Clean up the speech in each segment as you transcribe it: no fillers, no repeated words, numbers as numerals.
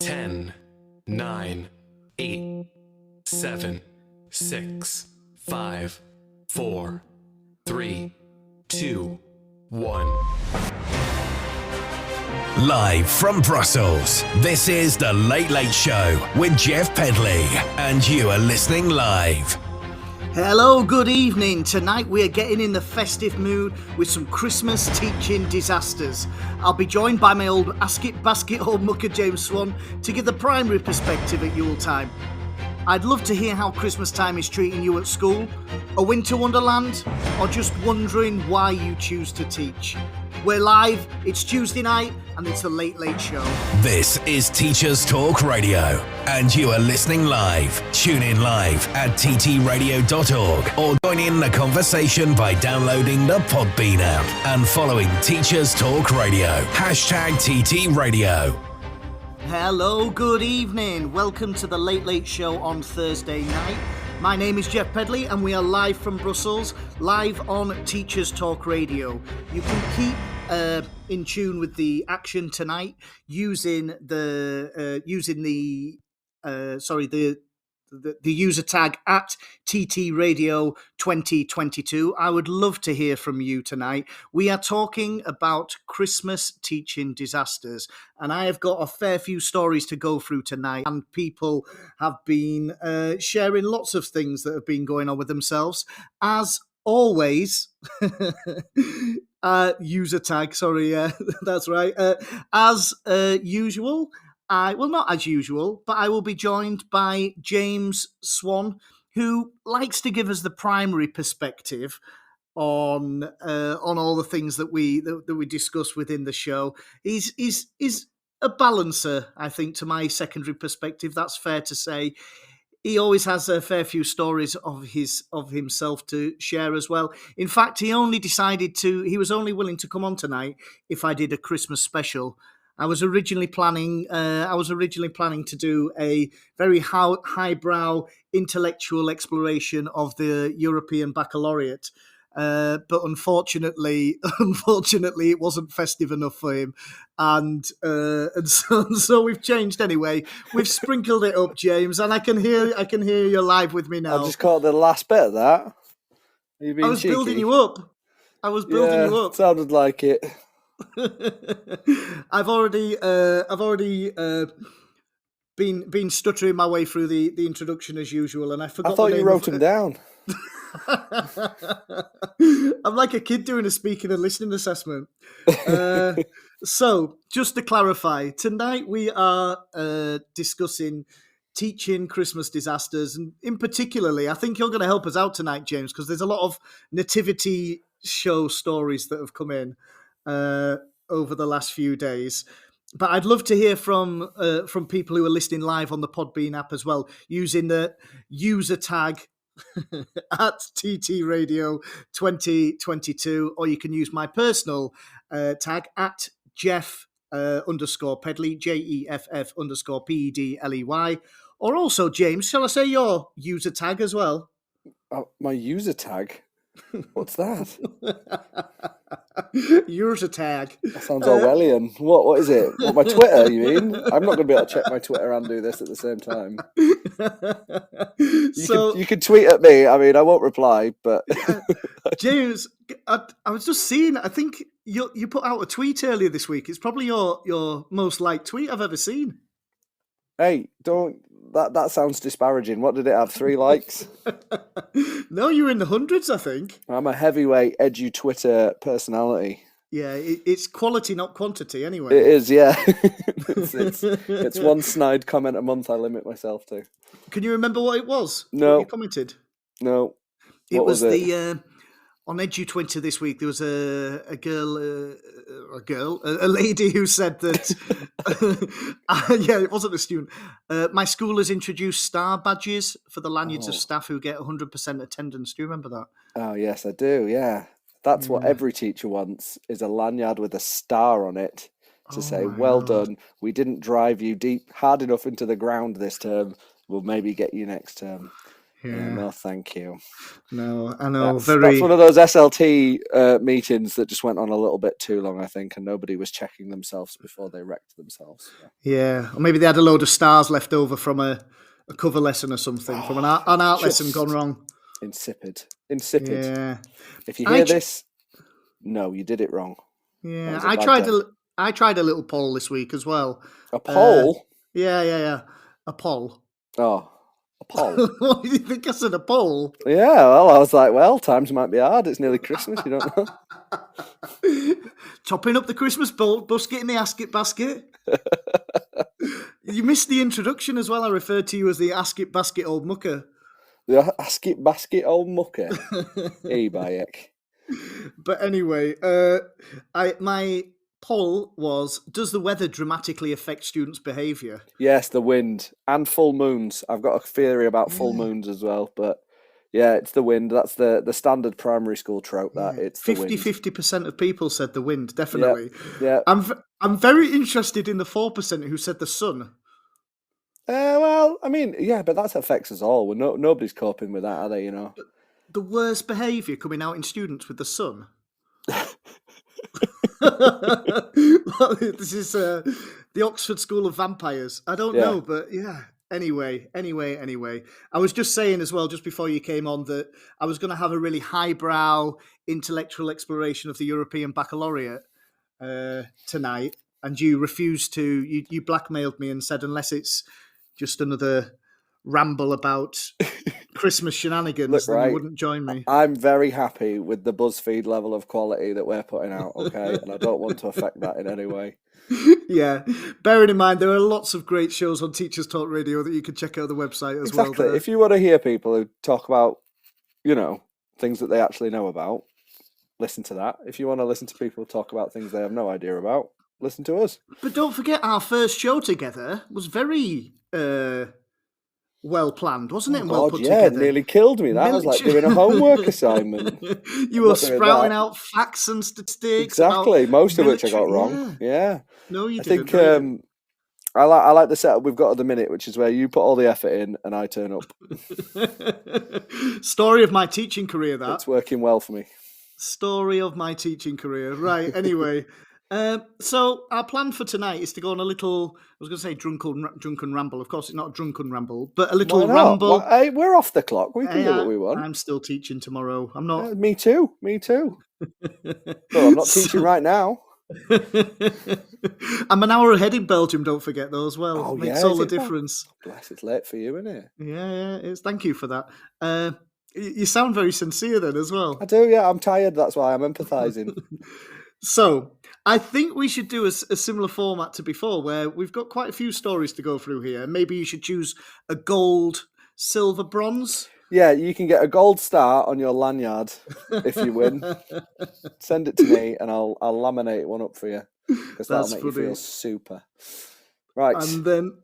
10, 9, 8, 7, 6, 5, 4, 3, 2, 1. Live from Brussels, this is The Late Late Show with Jeff Pedley, and you are listening live. Hello, good evening. Tonight we are getting in the festive mood with some Christmas teaching disasters. I'll be joined by my old basket old mucker James Swan to give the primary perspective at Yule time. I'd love to hear how Christmas time is treating you at school, a winter wonderland, or just wondering why you choose to teach. We're live, it's Tuesday night, and it's The Late Late Show. This is Teachers Talk Radio, and you are listening live. Tune in live at ttradio.org or join in the conversation by downloading the Podbean app and following Teachers Talk Radio. #TT Radio. Hello, good evening. Welcome to The Late Late Show on Thursday night. My name is Jeff Pedley and we are live from Brussels, live on Teachers Talk Radio. You can keep in tune with the action tonight using the user tag at TT Radio 2022. I would love to hear from you tonight. We are talking about Christmas teaching disasters, and I have got a fair few stories to go through tonight, and people have been sharing lots of things that have been going on with themselves. As always, user tag, sorry, that's right. As usual, not as usual, but I will be joined by James Swan, who likes to give us the primary perspective on all the things that we discuss within the show. He's a balancer, I think, to my secondary perspective. That's fair to say. He always has a fair few stories of himself to share as well. In fact, he was only willing to come on tonight if I did a Christmas special. I was originally planning to do a very highbrow intellectual exploration of the European Baccalaureate, but unfortunately, it wasn't festive enough for him, and so we've changed anyway. We've sprinkled it up, James, and I can hear you're live with me now. I just caught the last bit of that. I was cheeky? Building you up. Sounded like it. I've already been stuttering my way through the introduction as usual, and I forgot. I thought you wrote them down. I'm like a kid doing a speaking and listening assessment. So, just to clarify, tonight we are discussing teaching Christmas disasters, and in particularly, I think you're going to help us out tonight, James, because there's a lot of nativity show stories that have come in over the last few days. But I'd love to hear from people who are listening live on the Podbean app as well, using the user tag at TT Radio 2022, or you can use my personal tag at Jeff _Pedley, JEFF _PEDLEY, or also, James, shall I say your user tag as well? My user tag? What's that? User tag. That sounds Orwellian. What is it? What, my Twitter, you mean? I'm not going to be able to check my Twitter and do this at the same time. You can tweet at me. I mean, I won't reply, but... James, I was just seeing, I think you put out a tweet earlier this week. It's probably your most liked tweet I've ever seen. Hey, don't... That sounds disparaging. What did it have? 3 likes? No, you're in the hundreds, I think. I'm a heavyweight edu Twitter personality. Yeah, it's quality, not quantity, anyway. It is, yeah. it's one snide comment a month I limit myself to. Can you remember what it was? No. What you commented? No. It was the... on EduTwitter this week, there was a lady who said that, it wasn't a student. My school has introduced star badges for the lanyards of staff who get 100% attendance. Do you remember that? Oh, yes, I do, yeah. That's what every teacher wants, is a lanyard with a star on it to say, well done, we didn't drive you hard enough into the ground this term, we'll maybe get you next term. Yeah. No, thank you. No, I know. That's one of those SLT meetings that just went on a little bit too long, I think, and nobody was checking themselves before they wrecked themselves. Yeah, or maybe they had a load of stars left over from a cover lesson or something, from an art lesson gone wrong. Insipid. Yeah. If you hear this, no, you did it wrong. Yeah, I tried a little poll this week as well. A poll? Yeah. A poll. Oh, a poll. What do you think I said? A poll? Yeah, well, I was like, well, times might be hard. It's nearly Christmas, you don't know. Chopping up the Christmas basket in the Asket basket. You missed the introduction as well. I referred to you as the Asket basket old mucker. The Asket basket old mucker. Hey, Bayek. But anyway, my poll was: does the weather dramatically affect students' behaviour? Yes, the wind and full moons. I've got a theory about full moons as well, but yeah, it's the wind. That's the standard primary school trope. That it's 50% of people said the wind. Definitely. Yeah. I'm very interested in the 4% who said the sun. Well, I mean, yeah, but that affects us all. Nobody's coping with that, are they? You know. But the worst behaviour coming out in students with the sun. This is the Oxford School of Vampires. I don't know, but yeah. Anyway. I was just saying as well, just before you came on, that I was going to have a really highbrow intellectual exploration of the European Baccalaureate tonight, and you refused to. You blackmailed me and said unless it's just another ramble about Christmas shenanigans, then you wouldn't join me. I'm very happy with the BuzzFeed level of quality that we're putting out, okay? And I don't want to affect that in any way. Yeah, bearing in mind there are lots of great shows on Teachers Talk Radio that you can check out the website as well. Exactly. If you want to hear people who talk about, things that they actually know about, listen to that. If you want to listen to people talk about things they have no idea about, listen to us. But don't forget, our first show together was very well planned, wasn't it? And well put together. Nearly killed me. That was like doing a homework assignment. You were sprouting out facts and statistics. Exactly, most of which I got wrong. Yeah. No, you didn't. I think I like the setup we've got at the minute, which is where you put all the effort in and I turn up. Story of my teaching career, that. It's working well for me. Story of my teaching career. Right, anyway. So our plan for tonight is to go on a little, I was going to say drunken ramble. Of course, it's not a drunken ramble, but a little ramble. Well, hey, we're off the clock. We can do what we want. I'm still teaching tomorrow. I'm not. Me too. Well, I'm not teaching right now. I'm an hour ahead in Belgium, don't forget though, as well. Oh, makes all the difference. Bless, it's late for you, isn't it? Yeah, it is. Thank you for that. You sound very sincere then as well. I do, yeah. I'm tired, that's why I'm empathising. So, I think we should do a similar format to before, where we've got quite a few stories to go through here. Maybe you should choose a gold, silver, bronze. Yeah, you can get a gold star on your lanyard if you win. Send it to me and I'll laminate one up for you, because that'll make you feel super. Right. And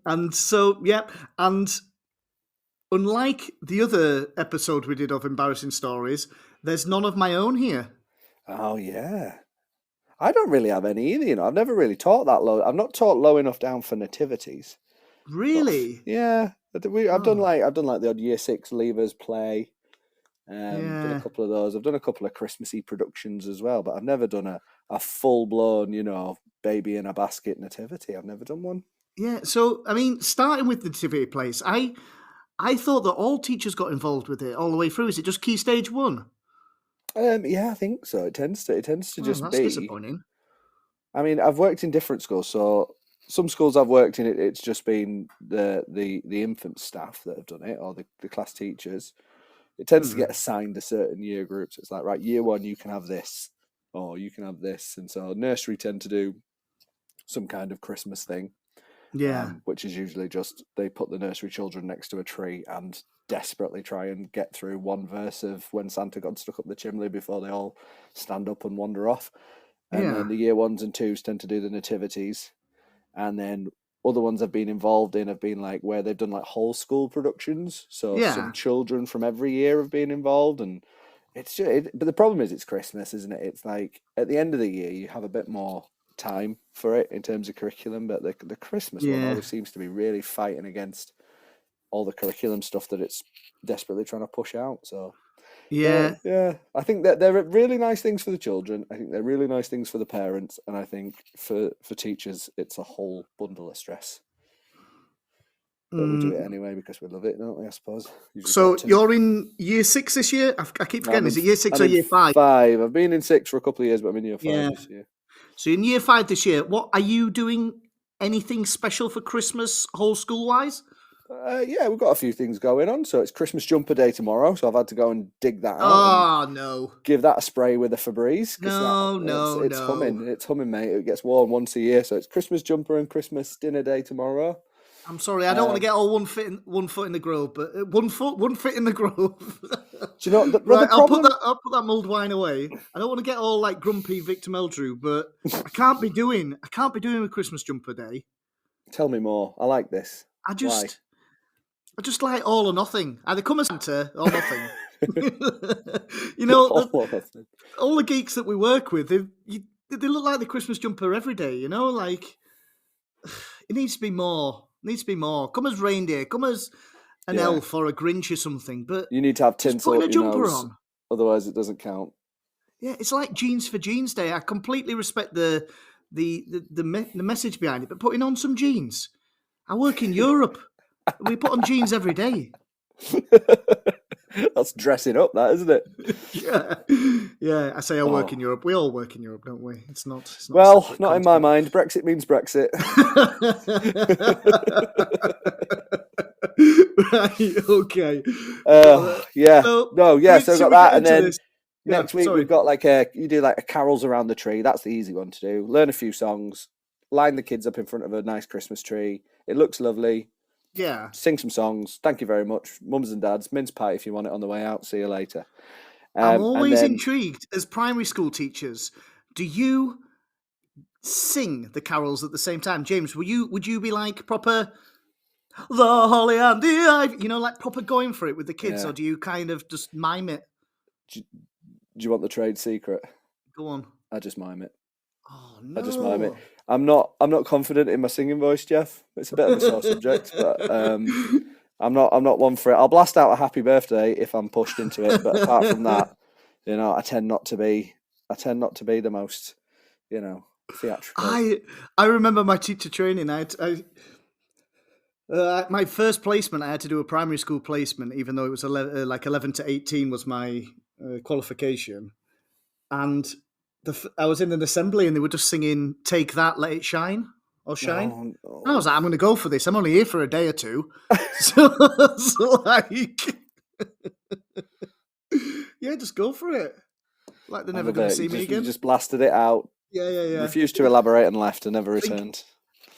unlike the other episode we did of embarrassing stories, there's none of my own here. Oh yeah. I don't really have any either, I've never really taught that low. I've not taught low enough down for nativities. Really? But, yeah. I've done the odd year 6 leavers play. Done a couple of those. I've done a couple of Christmassy productions as well, but I've never done a full blown, baby in a basket nativity. I've never done one. Yeah. So I mean, starting with the nativity plays, I thought that all teachers got involved with it all the way through. Is it just Key Stage 1? Yeah, I think so. It tends to just that's be disappointing. I mean, I've worked in different schools, so some schools I've worked in, it's just been the infant staff that have done it, or the class teachers. It tends to get assigned to certain year groups. It's like, right, year 1, you can have this, or you can have this. And so nursery tend to do some kind of Christmas thing. Yeah. Which is usually just, they put the nursery children next to a tree and desperately try and get through one verse of When Santa Got Stuck Up the Chimney before they all stand up and wander off. And then the year 1s and 2s tend to do the nativities. And then other ones I've been involved in have been like where they've done like whole school productions. So some children from every year have been involved, and it's just, but the problem is it's Christmas, isn't it? It's like at the end of the year you have a bit more time for it in terms of curriculum, but the Christmas one always seems to be really fighting against all the curriculum stuff that it's desperately trying to push out. So Yeah. I think that they're really nice things for the children. I think they're really nice things for the parents, and I think for teachers, it's a whole bundle of stress. But we do it anyway because we love it, don't we? I suppose. So you're in year 6 this year? I keep forgetting. Is it year 6 or year 5? 5. I've been in 6 for a couple of years, but I'm in year 5 this year. So in year 5 this year, what are you doing? Anything special for Christmas, whole school wise? Yeah, we've got a few things going on. So it's Christmas jumper day tomorrow. So I've had to go and dig that out. Oh no! Give that a spray with a Febreze. No, it's humming. It's humming, mate. It gets worn once a year. So it's Christmas jumper and Christmas dinner day tomorrow. I'm sorry, I don't want to get all one foot in the grove, but one foot in the grove. Do you know the right, problem? I'll put that mulled wine away. I don't want to get all like grumpy Victor Meldrew, but I can't be doing a Christmas jumper day. Tell me more. I like this. I just like all or nothing. Either come as Santa or nothing. You know, all the geeks that we work with, they look like the Christmas jumper every day. You know, like it needs to be more. Come as reindeer. Come as an elf or a Grinch or something. But you need to have tinsel putting a jumper on. Otherwise, it doesn't count. Yeah, it's like Jeans for Jeans Day. I completely respect the message behind it, but putting on some jeans. I work in Europe. We put on jeans every day. That's dressing up, that, isn't it? Yeah. I say I work in Europe. We all work in Europe, don't we? It's not well, not in my mind. Brexit means Brexit. Right. Okay. Yeah. So I've got that, and then this. next week we've got you do like a carols around the tree. That's the easy one to do. Learn a few songs, line the kids up in front of a nice Christmas tree. It looks lovely. Yeah. Sing some songs. Thank you very much, mums and dads. Mince pie if you want it on the way out. See you later. I'm always intrigued as primary school teachers. Do you sing the carols at the same time, James? Would you be like proper the holly and the ivy, you know, like proper going for it with the kids, or do you kind of just mime it? Do you want the trade secret? Go on. I just mime it. Oh no! I just mime it. I'm not confident in my singing voice, Jeff. It's a bit of a sore subject, but I'm not one for it. I'll blast out a happy birthday if I'm pushed into it, but apart from that, you know, I tend not to be the most, you know, theatrical. I remember my teacher training. My first placement, I had to do a primary school placement, even though it was 11 to 18 was my qualification, and I was in an assembly and they were just singing "Take That, Let It Shine" or "Shine." Oh. And I was like, "I'm going to go for this. I'm only here for a day or two." so yeah, just go for it. Like they're never going to see me again. You just blasted it out. Yeah. Refused to elaborate and left and never returned.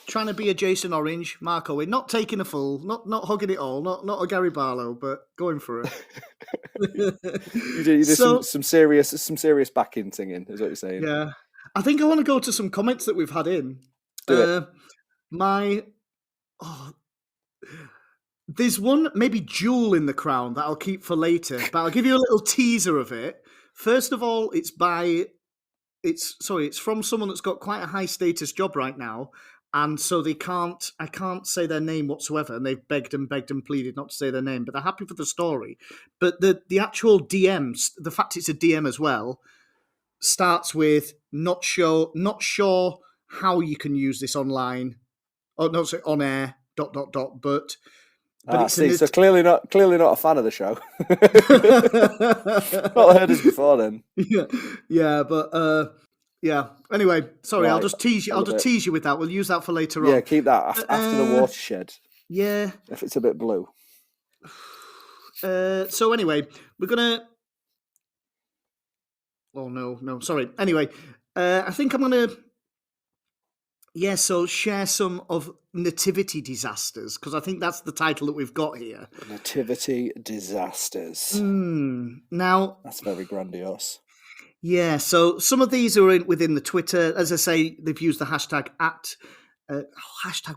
Trying to be a Jason Orange, Mark Owen, not taking a full, not hugging it all, not a Gary Barlow, but going for it. you do some serious backing singing, is what you're saying. Yeah, I think I want to go to some comments that we've had in. Do it. There's one maybe jewel in the crown that I'll keep for later, but I'll give you a little teaser of it. First of all, it's from someone that's got quite a high status job right now. And so I can't say their name whatsoever. And they've begged and pleaded not to say their name, but they're happy for the story. But the actual DMs, the fact it's a DM as well, starts with not sure how you can use this online. Oh, no, sorry, on air, ... But so clearly not a fan of the show. Not heard us before then. Yeah, but yeah. Anyway, sorry, right. I'll just tease you. I'll just tease you with that. We'll use that for later on. Yeah, keep that after the watershed. Yeah. If it's a bit blue. So anyway, we're gonna. Oh no, sorry. Anyway, I think I'm gonna. Yeah, so share some of nativity disasters, because I think that's the title that we've got here. Nativity disasters. Now that's very grandiose. Yeah, so some of these are within the Twitter. As I say, they've used the hashtag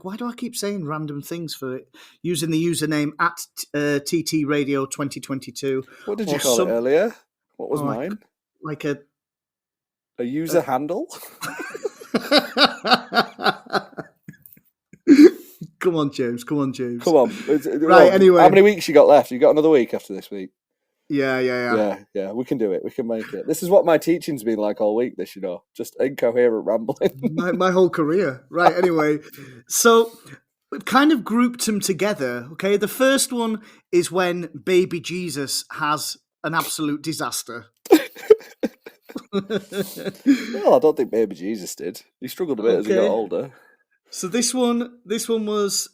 why do I keep saying random things for it? Using the username at TT Radio 2022. What did you call it earlier? What was mine? Like a user handle? Come on, James. Come on, James. Come on. Right, anyway. How many weeks you got left? You got another week after this week? Yeah. We can do it. We can make it. This is what my teaching's been like all week, just incoherent rambling. my whole career. Right, anyway. So we've kind of grouped them together, okay? The first one is when baby Jesus has an absolute disaster. Well, I don't think baby Jesus did. He struggled a bit as he got older. So this one was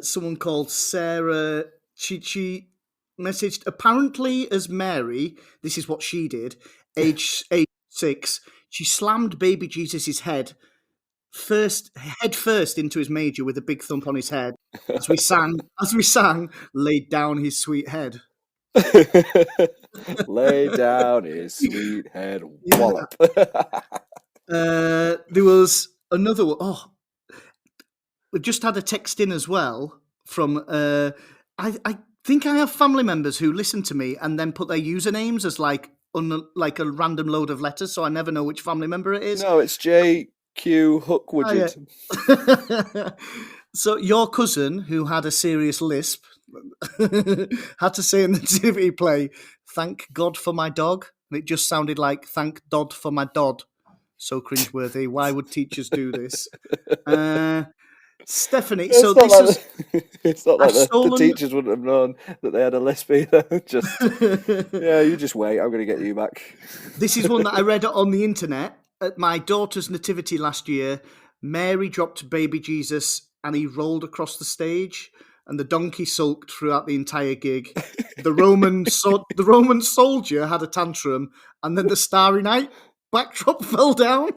someone called Sarah. She messaged, apparently as Mary, this is what she did, age 6, she slammed baby Jesus' head first into his manger with a big thump on his head as we sang, laid down his sweet head. Lay down his sweet head, wallop. There was another one. Oh, we just had a text in as well from I think I have family members who listen to me and then put their usernames as like a random load of letters, so I never know which family member it is. No, it's JQ Hook Widget. Oh, yeah. So your cousin, who had a serious lisp, had to say in the nativity play, "Thank God for my dog," and it just sounded like "Thank Dodd for my Dodd." So cringeworthy. Why would teachers do this? Stephanie, it's so not this like is... It's not like the teachers wouldn't have known that they had a lisp either. You just wait. I'm going to get you back. This is one that I read on the internet. At my daughter's nativity last year, Mary dropped baby Jesus and he rolled across the stage, and the donkey sulked throughout the entire gig. The Roman soldier had a tantrum, and then the Starry Night backdrop fell down.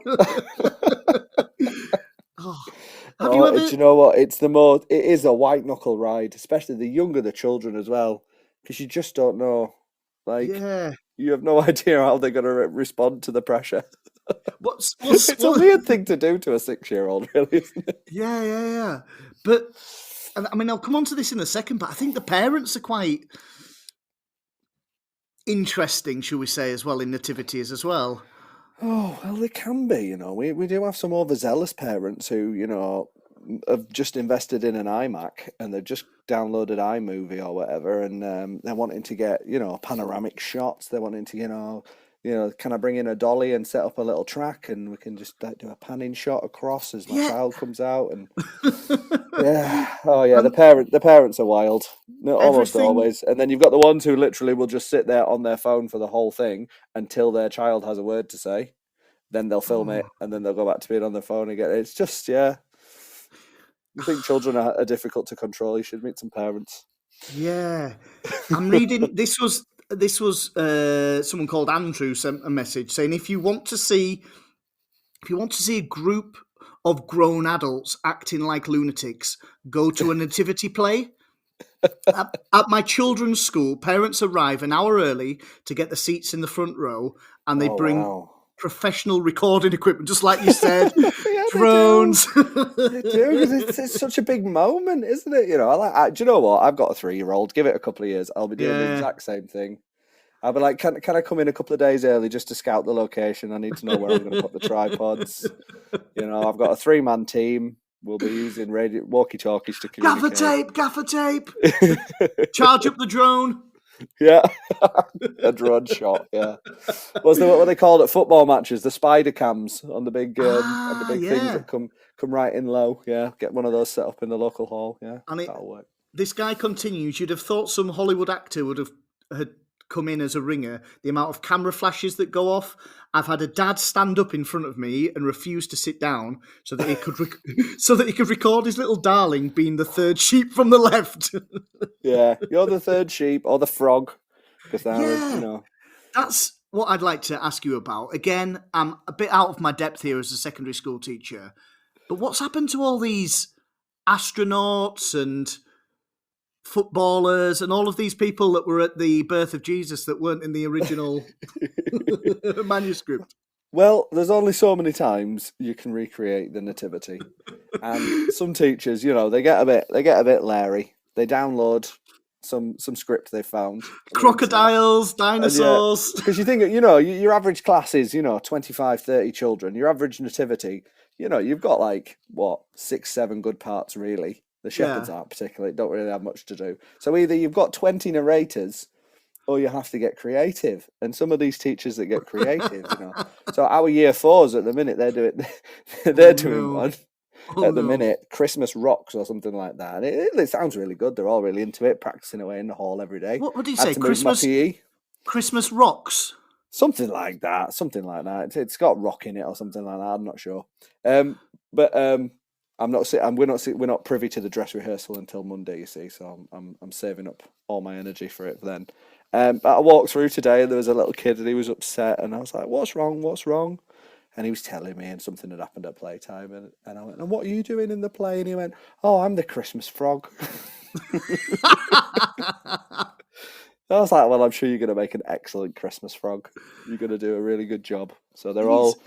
Have you ever... Do you know what? It is a white knuckle ride, especially the younger the children as well, because you just don't know. You have no idea how they're going to respond to the pressure. It's a weird thing to do to a 6-year-old, really, isn't it? Yeah. But I mean, I'll come on to this in a second, but I think the parents are quite interesting, shall we say, as well, in nativities as well. Oh, well, they can be, We do have some overzealous parents who, have just invested in an iMac and they've just downloaded iMovie or whatever, and they're wanting to get, panoramic shots. They're wanting to, can I bring in a dolly and set up a little track and we can just do a panning shot across as my child comes out, and the parents are wild, almost always. And then you've got the ones who literally will just sit there on their phone for the whole thing until their child has a word to say, then they'll film it and then they'll go back to being on their phone again. It's just you think children are difficult to control, you should meet some parents. I'm reading this was someone called Andrew sent a message saying, if you want to see a group of grown adults acting like lunatics, go to a nativity play. At my children's school, parents arrive an hour early to get the seats in the front row, and they bring professional recording equipment, just like you said, drones. They do. It's such a big moment, isn't it? Do you know what? I've got a 3-year-old. Give it a couple of years, I'll be doing the exact same thing. I'll be like, can I come in a couple of days early just to scout the location? I need to know where I'm going to put the tripods. I've got a 3-man team. We'll be using walkie-talkies to communicate. Gaffer tape. Charge up the drone. Yeah, a drone shot. Yeah, what they called at football matches? The spider cams on the big things that come right in low. Yeah, get one of those set up in the local hall. Yeah, that'll work. This guy continues. You'd have thought some Hollywood actor had come in as a ringer. The amount of camera flashes that go off. I've had a dad stand up in front of me and refuse to sit down so that he could record his little darling being the third sheep from the left. Yeah, you're the third sheep or the frog. Because that's what I'd like to ask you about. Again, I'm a bit out of my depth here as a secondary school teacher, but what's happened to all these astronauts and footballers and all of these people that were at the birth of Jesus that weren't in the original manuscript? Well, there's only so many times you can recreate the nativity, and some teachers, they get a bit leery. They download some script they found. Crocodiles, dinosaurs. Because you think, your average class is, 25, 30 children. Your average nativity, you've got like, 6, 7 good parts, really. The shepherds aren't particularly, don't really have much to do. So either you've got 20 narrators or you have to get creative. And some of these teachers that get creative, So our year 4s at the minute, they're doing one. At the minute, Christmas Rocks or something like that. And it sounds really good. They're all really into it, practicing away in the hall every day. What do you say? Christmas Rocks? Something like that. It's got rock in it or something like that. I'm not sure. But we're not privy to the dress rehearsal until Monday, you see. So I'm saving up all my energy for it then. But I walked through today and there was a little kid and he was upset and I was like, "What's wrong?" And he was telling me, and something had happened at playtime. And I went, "And what are you doing in the play?" And he went, "Oh, I'm the Christmas frog." I was like, "Well, I'm sure you're going to make an excellent Christmas frog. You're going to do a really good job." So they're all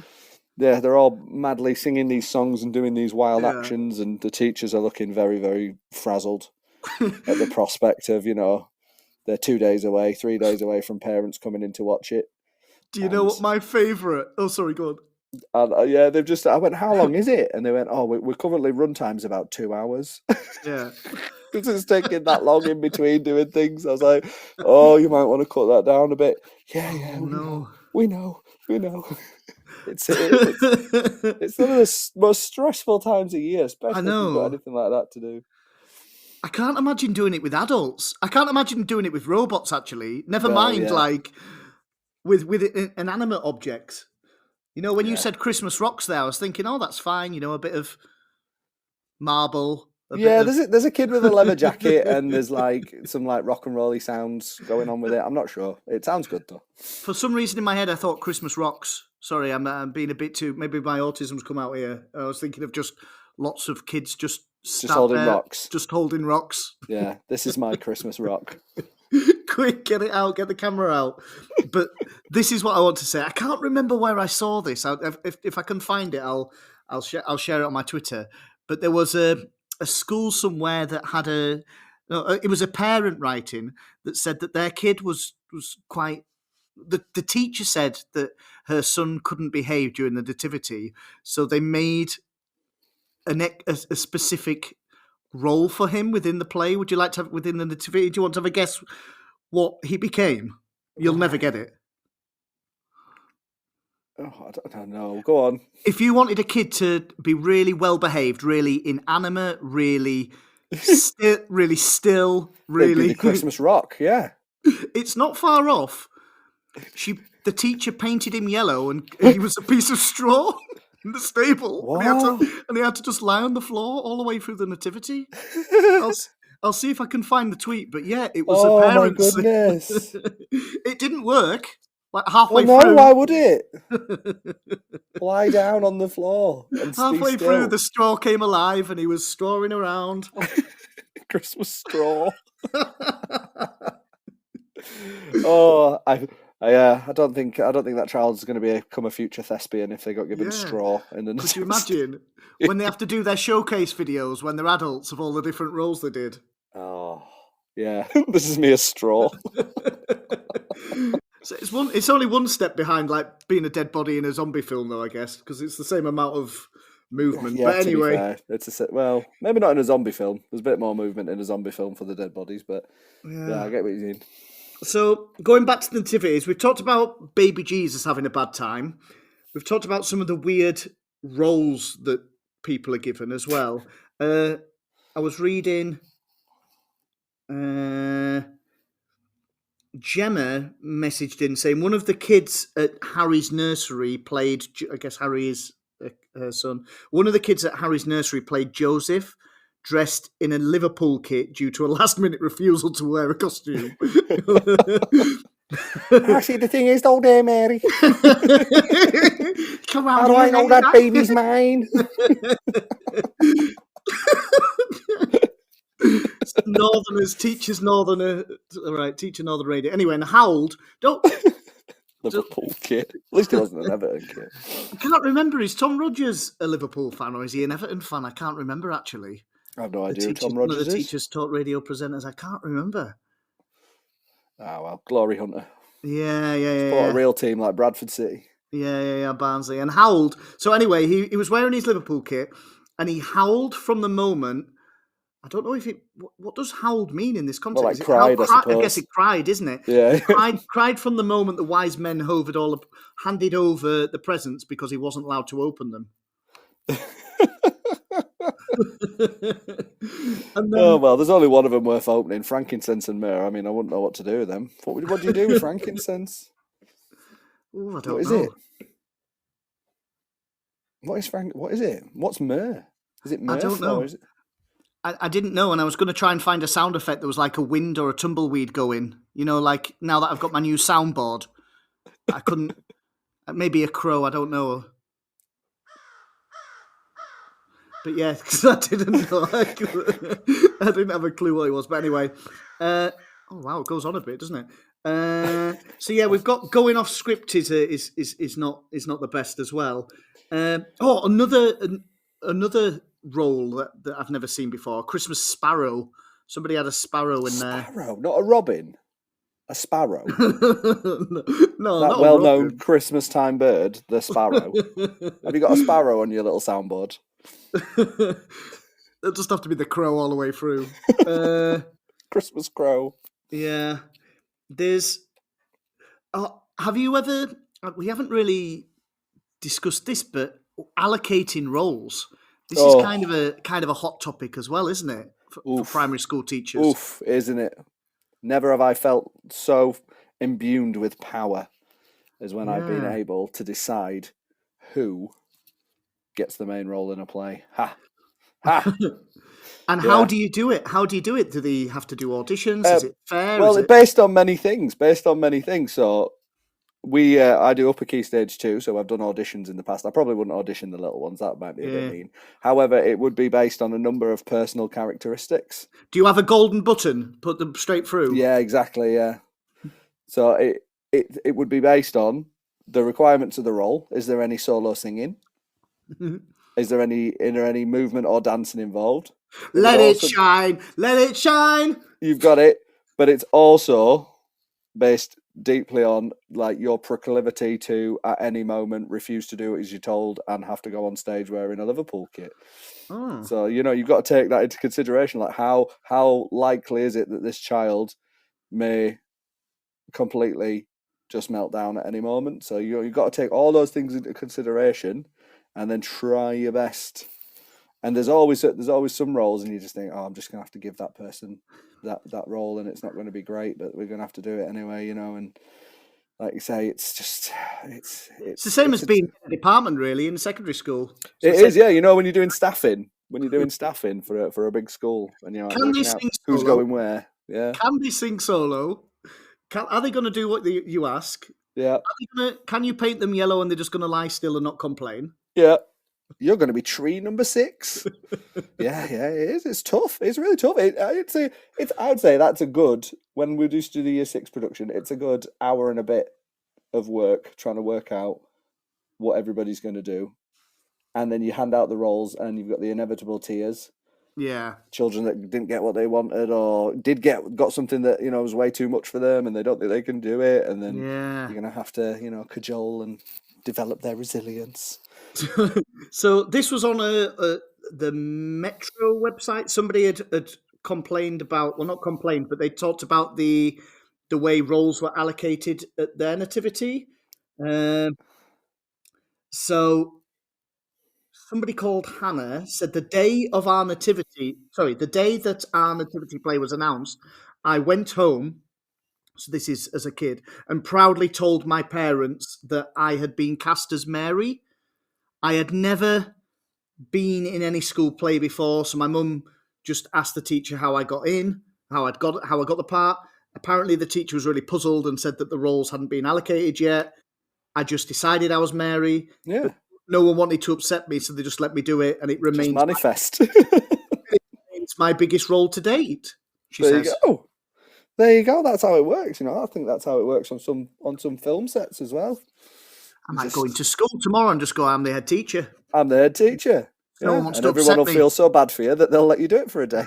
madly singing these songs and doing these wild actions. And the teachers are looking very, very frazzled at the prospect of, they're 2 days away, 3 days away from parents coming in to watch it. Do you know what my favourite? Oh, sorry, go on. And I went, "How long is it?" And they went, "Oh, we're currently runtime's about 2 hours." Yeah. Because it's taking that long in between doing things. I was like, "Oh, you might want to cut that down a bit." Yeah, we know. It's one of the most stressful times of year, especially if you've got anything like that to do. I can't imagine doing it with adults. I can't imagine doing it with robots, actually. Never mind, like, with inanimate objects. When you said Christmas Rocks there, I was thinking, oh, that's fine. A bit of marble. There's a kid with a leather jacket and there's like some like rock and rolly sounds going on with it. I'm not sure. It sounds good though. For some reason in my head, I thought Christmas Rocks. Sorry, I'm being a bit too. Maybe my autism's come out here. I was thinking of just lots of kids just holding rocks. Just holding rocks. Yeah, this is my Christmas rock. Quick, get it out, get the camera out. But this is what I want to say. I can't remember where I saw this. If I can find it, I'll share it on my Twitter. But there was a school somewhere that had it was a parent writing that said that their kid was quite. The teacher said that her son couldn't behave during the nativity, so they made a specific role for him within the play. Would you like to have within the nativity? Do you want to have a guess what he became? You'll never get it. Oh, I don't know. Go on. If you wanted a kid to be really well behaved, really inanimate, really really still, really the Christmas rock, yeah. It's not far off. The teacher painted him yellow, and he was a piece of straw in the stable. And he had to just lie on the floor all the way through the nativity. I'll see if I can find the tweet, but yeah, it was a parent's. Oh my goodness! It didn't work. Like halfway through. No, why would it? Lie down on the floor. And halfway through, the straw came alive, and he was strawing around. Christmas straw. Oh, I don't think that child's going to become a future thespian if they got given straw in the. Could you imagine when they have to do their showcase videos when they're adults of all the different roles they did? Oh, yeah. This is me a straw. So it's only one step behind like being a dead body in a zombie film, though, I guess, because it's the same amount of movement. Yeah, but anyway, well, maybe not in a zombie film. There's a bit more movement in a zombie film for the dead bodies, but yeah I get what you mean. So going back to the nativities, we've talked about baby Jesus having a bad time. We've talked about some of the weird roles that people are given as well. I was reading. Gemma messaged in saying one of the kids at Harry's nursery played, I guess Harry is her son, one of the kids at Harry's nursery played Joseph, dressed in a Liverpool kit due to a last-minute refusal to wear a costume. Actually, the thing is, old dear Mary. Come on, how do I know that baby's mine? Northerners, teacher Northern Radio. Anyway, and Howled, Liverpool kid. At least he wasn't an Everton kid. I cannot remember. Is Tom Rogers a Liverpool fan or is he an Everton fan? I can't remember actually. I have no idea who Tom Rogers is. One of the Teachers Talk Radio presenters. I can't remember. Ah, well, Glory Hunter. Yeah. Support a real team like Bradford City. Yeah, Barnsley. And howled. So anyway, he was wearing his Liverpool kit and he howled from the moment. I don't know if it. What does howled mean in this context? Well, like Is it cried, I suppose. I guess it cried, isn't it? Yeah. cried from the moment the wise men handed over the presents because he wasn't allowed to open them. And then, Oh, well, there's only one of them worth opening, frankincense and myrrh. I mean, I wouldn't know what to do with them. What do you do with frankincense? I don't know. What is it? What is it? What's myrrh? Is it myrrh? I don't know. I didn't know, and I was going to try and find a sound effect that was like a wind or a tumbleweed going. You know, like now that I've got my new soundboard, I couldn't. Maybe a crow. I don't know. But yeah, because I didn't know. I didn't have a clue what it was. But anyway, oh wow, it goes on a bit, doesn't it? So yeah, we've got going off script is not the best as well. Another role that I've never seen before, Christmas sparrow. Somebody had a sparrow in there. Sparrow, not a robin. A sparrow. No, that not well-known Christmas time bird, the sparrow. Have you got a sparrow on your little soundboard? It'll just have to be the crow all the way through. Christmas crow. Yeah. There's. Have you ever? We haven't really discussed this, but allocating roles. This is kind of a hot topic as well, isn't it, for primary school teachers? Oof, isn't it? Never have I felt so imbued with power as when I've been able to decide who gets the main role in a play. Ha! Ha! And how do you do it? How do you do it? Do they have to do auditions? Is it fair? Well, it's based on many things. So I do upper key stage 2, so I've done auditions in the past. I probably wouldn't audition the little ones. That might be a bit mean. However, it would be based on a number of personal characteristics. Do you have a golden button? Put them straight through? Yeah, exactly, yeah. So it would be based on the requirements of the role. Is there any solo singing? Is there any movement or dancing involved? Let it shine! Let it shine! You've got it. But it's also based deeply on like your proclivity to at any moment refuse to do as you're told and have to go on stage wearing a Liverpool kit. So you've got to take that into consideration, like how likely is it that this child may completely just melt down at any moment. So you've got to take all those things into consideration and then try your best. And there's always some roles and you just think, I'm just gonna have to give that person that role and it's not going to be great, but we're going to have to do it anyway, and like you say, it's the same as being in a department really in secondary school. It is, yeah. When you're doing staffing, for a big school, and you're like, who's going where? Yeah. Can they sing solo? Are they going to do what you ask? Yeah. Can you paint them yellow and they're just going to lie still and not complain? Yeah. You're going to be tree number 6. yeah, it is. It's tough. It's really tough. I'd say that's a good, when we do the year 6 production, it's a good hour and a bit of work trying to work out what everybody's going to do. And then you hand out the roles and you've got the inevitable tears. Yeah. Children that didn't get what they wanted or got something that, was way too much for them and they don't think they can do it. And then you're going to have to, cajole and develop their resilience. So this was on the Metro website. Somebody had complained about, well, not complained, but they talked about the way roles were allocated at their nativity. So somebody called Hannah said the day that our nativity play was announced, I went home. So this is as a kid, and proudly told my parents that I had been cast as Mary. I had never been in any school play before, so my mum just asked the teacher how I got in, how I got the part. Apparently, the teacher was really puzzled and said that the roles hadn't been allocated yet. I just decided I was Mary. Yeah. But no one wanted to upset me, so they just let me do it, and it remains just manifest. It's my biggest role to date. She says. You go. There you go. That's how it works. I think that's how it works on some film sets as well. I might go into school tomorrow and just go, I'm the head teacher. I'm the head teacher. No one wants and to everyone will me. Feel so bad for you that they'll let you do it for a day.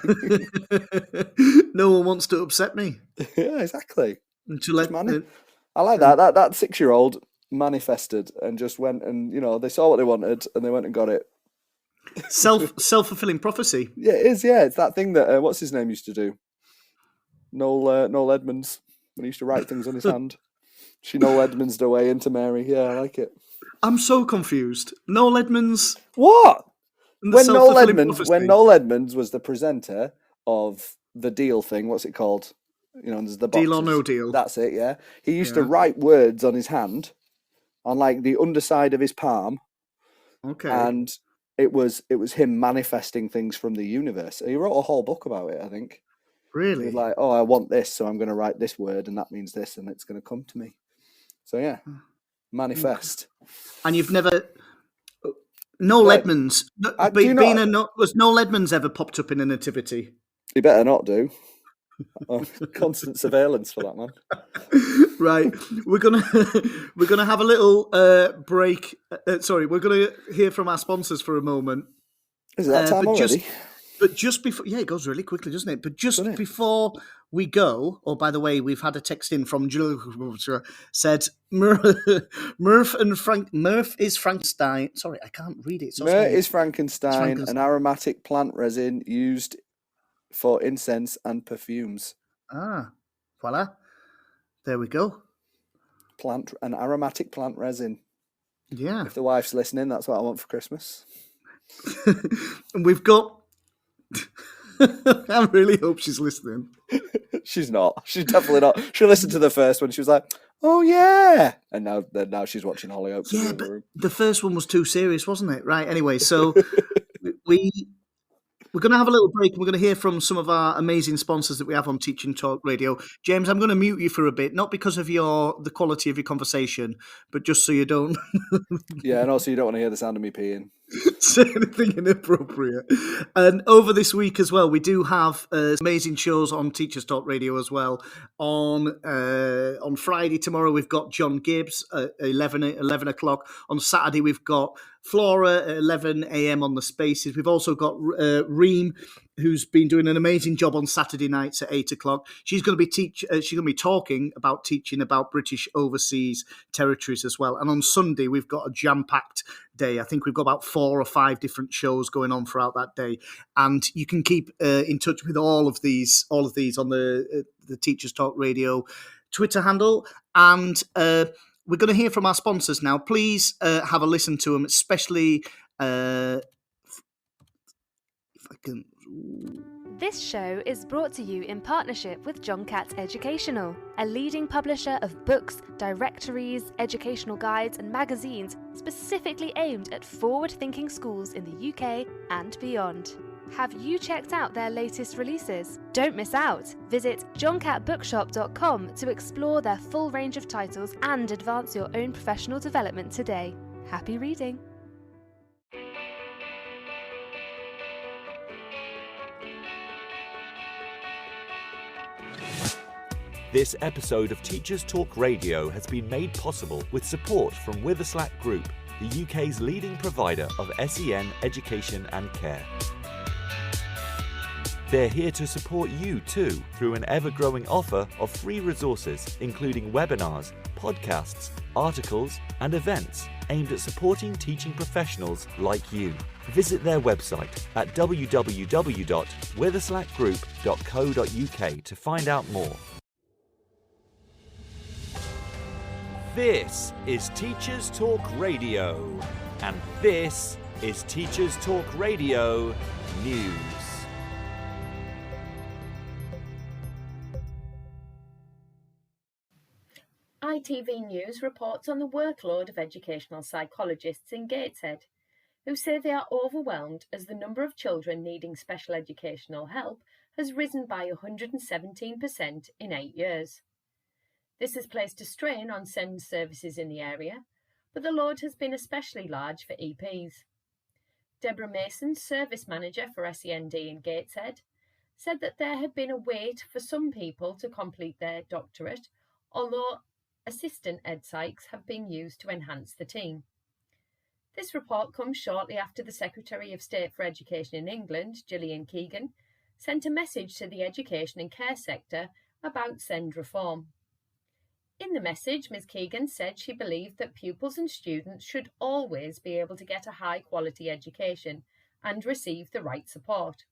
No one wants to upset me. Yeah, exactly. I like that 6-year-old manifested and just went and, they saw what they wanted and they went and got it. Self-fulfilling prophecy. Yeah, it is. Yeah, it's that thing that what's his name used to do. Noel Edmonds, when he used to write things on his hand. She Noel Edmonds the way into Mary. Yeah, I like it. I'm so confused. Noel Edmonds. What? When Noel Edmonds was the presenter of the Deal thing, what's it called? There's the boxes. Deal or No Deal. That's it. Yeah, he used to write words on his hand, on like the underside of his palm. Okay. And it was him manifesting things from the universe. He wrote a whole book about it, I think. Really? He was like, I want this, so I'm going to write this word, and that means this, and it's going to come to me. So yeah, manifest. And you've never Noel Edmonds. Was Noel Edmonds ever popped up in a nativity? He better not do. Constant surveillance for that man. Right, we're gonna have a little break. Sorry, we're gonna hear from our sponsors for a moment. Is it that time already? But just before, it goes really quickly, doesn't it? But just before we go, by the way, we've had a text in from Jill said Murph is Frankenstein. Sorry, I can't read it. Myrrh is Frankenstein, an aromatic plant resin used for incense and perfumes. Voila. There we go. An aromatic plant resin. Yeah. If the wife's listening, that's what I want for Christmas. And we've got... I really hope she's listening. She's not. She's definitely not. She listened to the first one. She was like, oh, yeah. And now she's watching Hollyoaks. Yeah, but the first one was too serious, wasn't it? Right. Anyway, so we're going to have a little break and we're going to hear from some of our amazing sponsors that we have on Teaching Talk Radio. James, I'm going to mute you for a bit, not because of the quality of your conversation, but just so you don't... Yeah, and also you don't want to hear the sound of me peeing. Say anything inappropriate. And over this week as well, we do have amazing shows on Teachers Talk Radio as well. On Friday tomorrow, we've got John Gibbs at 11 o'clock. On Saturday, we've got Flora at 11 a.m. on the Spaces. We've also got Reem, who's been doing an amazing job on Saturday nights at 8 o'clock. She's going to be talking about teaching about British overseas territories as well. And on Sunday, we've got a jam-packed day. I think we've got about 4 or 5 different shows going on throughout that day. And you can keep in touch with all of these on the Teachers Talk Radio Twitter handle. And we're going to hear from our sponsors now. Please have a listen to them, especially if I can... This show is brought to you in partnership with John Catt Educational, a leading publisher of books, directories, educational guides and magazines specifically aimed at forward-thinking schools in the UK and beyond. Have you checked out their latest releases? Don't miss out! Visit johncattbookshop.com to explore their full range of titles and advance your own professional development today. Happy reading! This episode of Teachers Talk Radio has been made possible with support from Witherslack Group, the UK's leading provider of SEN education and care. They're here to support you too through an ever-growing offer of free resources, including webinars, podcasts, articles, and events aimed at supporting teaching professionals like you. Visit their website at www.witherslackgroup.co.uk to find out more. This is Teachers Talk Radio, and this is Teachers Talk Radio News. ITV News reports on the workload of educational psychologists in Gateshead, who say they are overwhelmed as the number of children needing special educational help has risen by 117% in 8 years. This has placed a strain on SEND services in the area, but the load has been especially large for EPs. Deborah Mason, Service Manager for SEND in Gateshead, said that there had been a wait for some people to complete their doctorate, although assistant ed psychs have been used to enhance the team. This report comes shortly after the Secretary of State for Education in England, Gillian Keegan, sent a message to the education and care sector about SEND reform. In the message, Ms Keegan said she believed that pupils and students should always be able to get a high-quality education and receive the right support.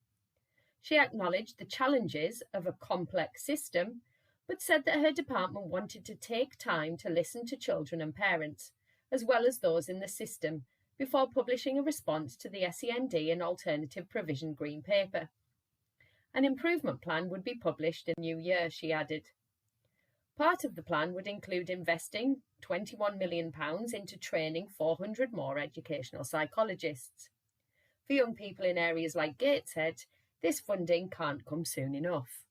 She acknowledged the challenges of a complex system, but said that her department wanted to take time to listen to children and parents, as well as those in the system, before publishing a response to the SEND and Alternative Provision Green Paper. An improvement plan would be published in the new year, she added. Part of the plan would include investing £21 million into training 400 more educational psychologists. For young people in areas like Gateshead, this funding can't come soon enough.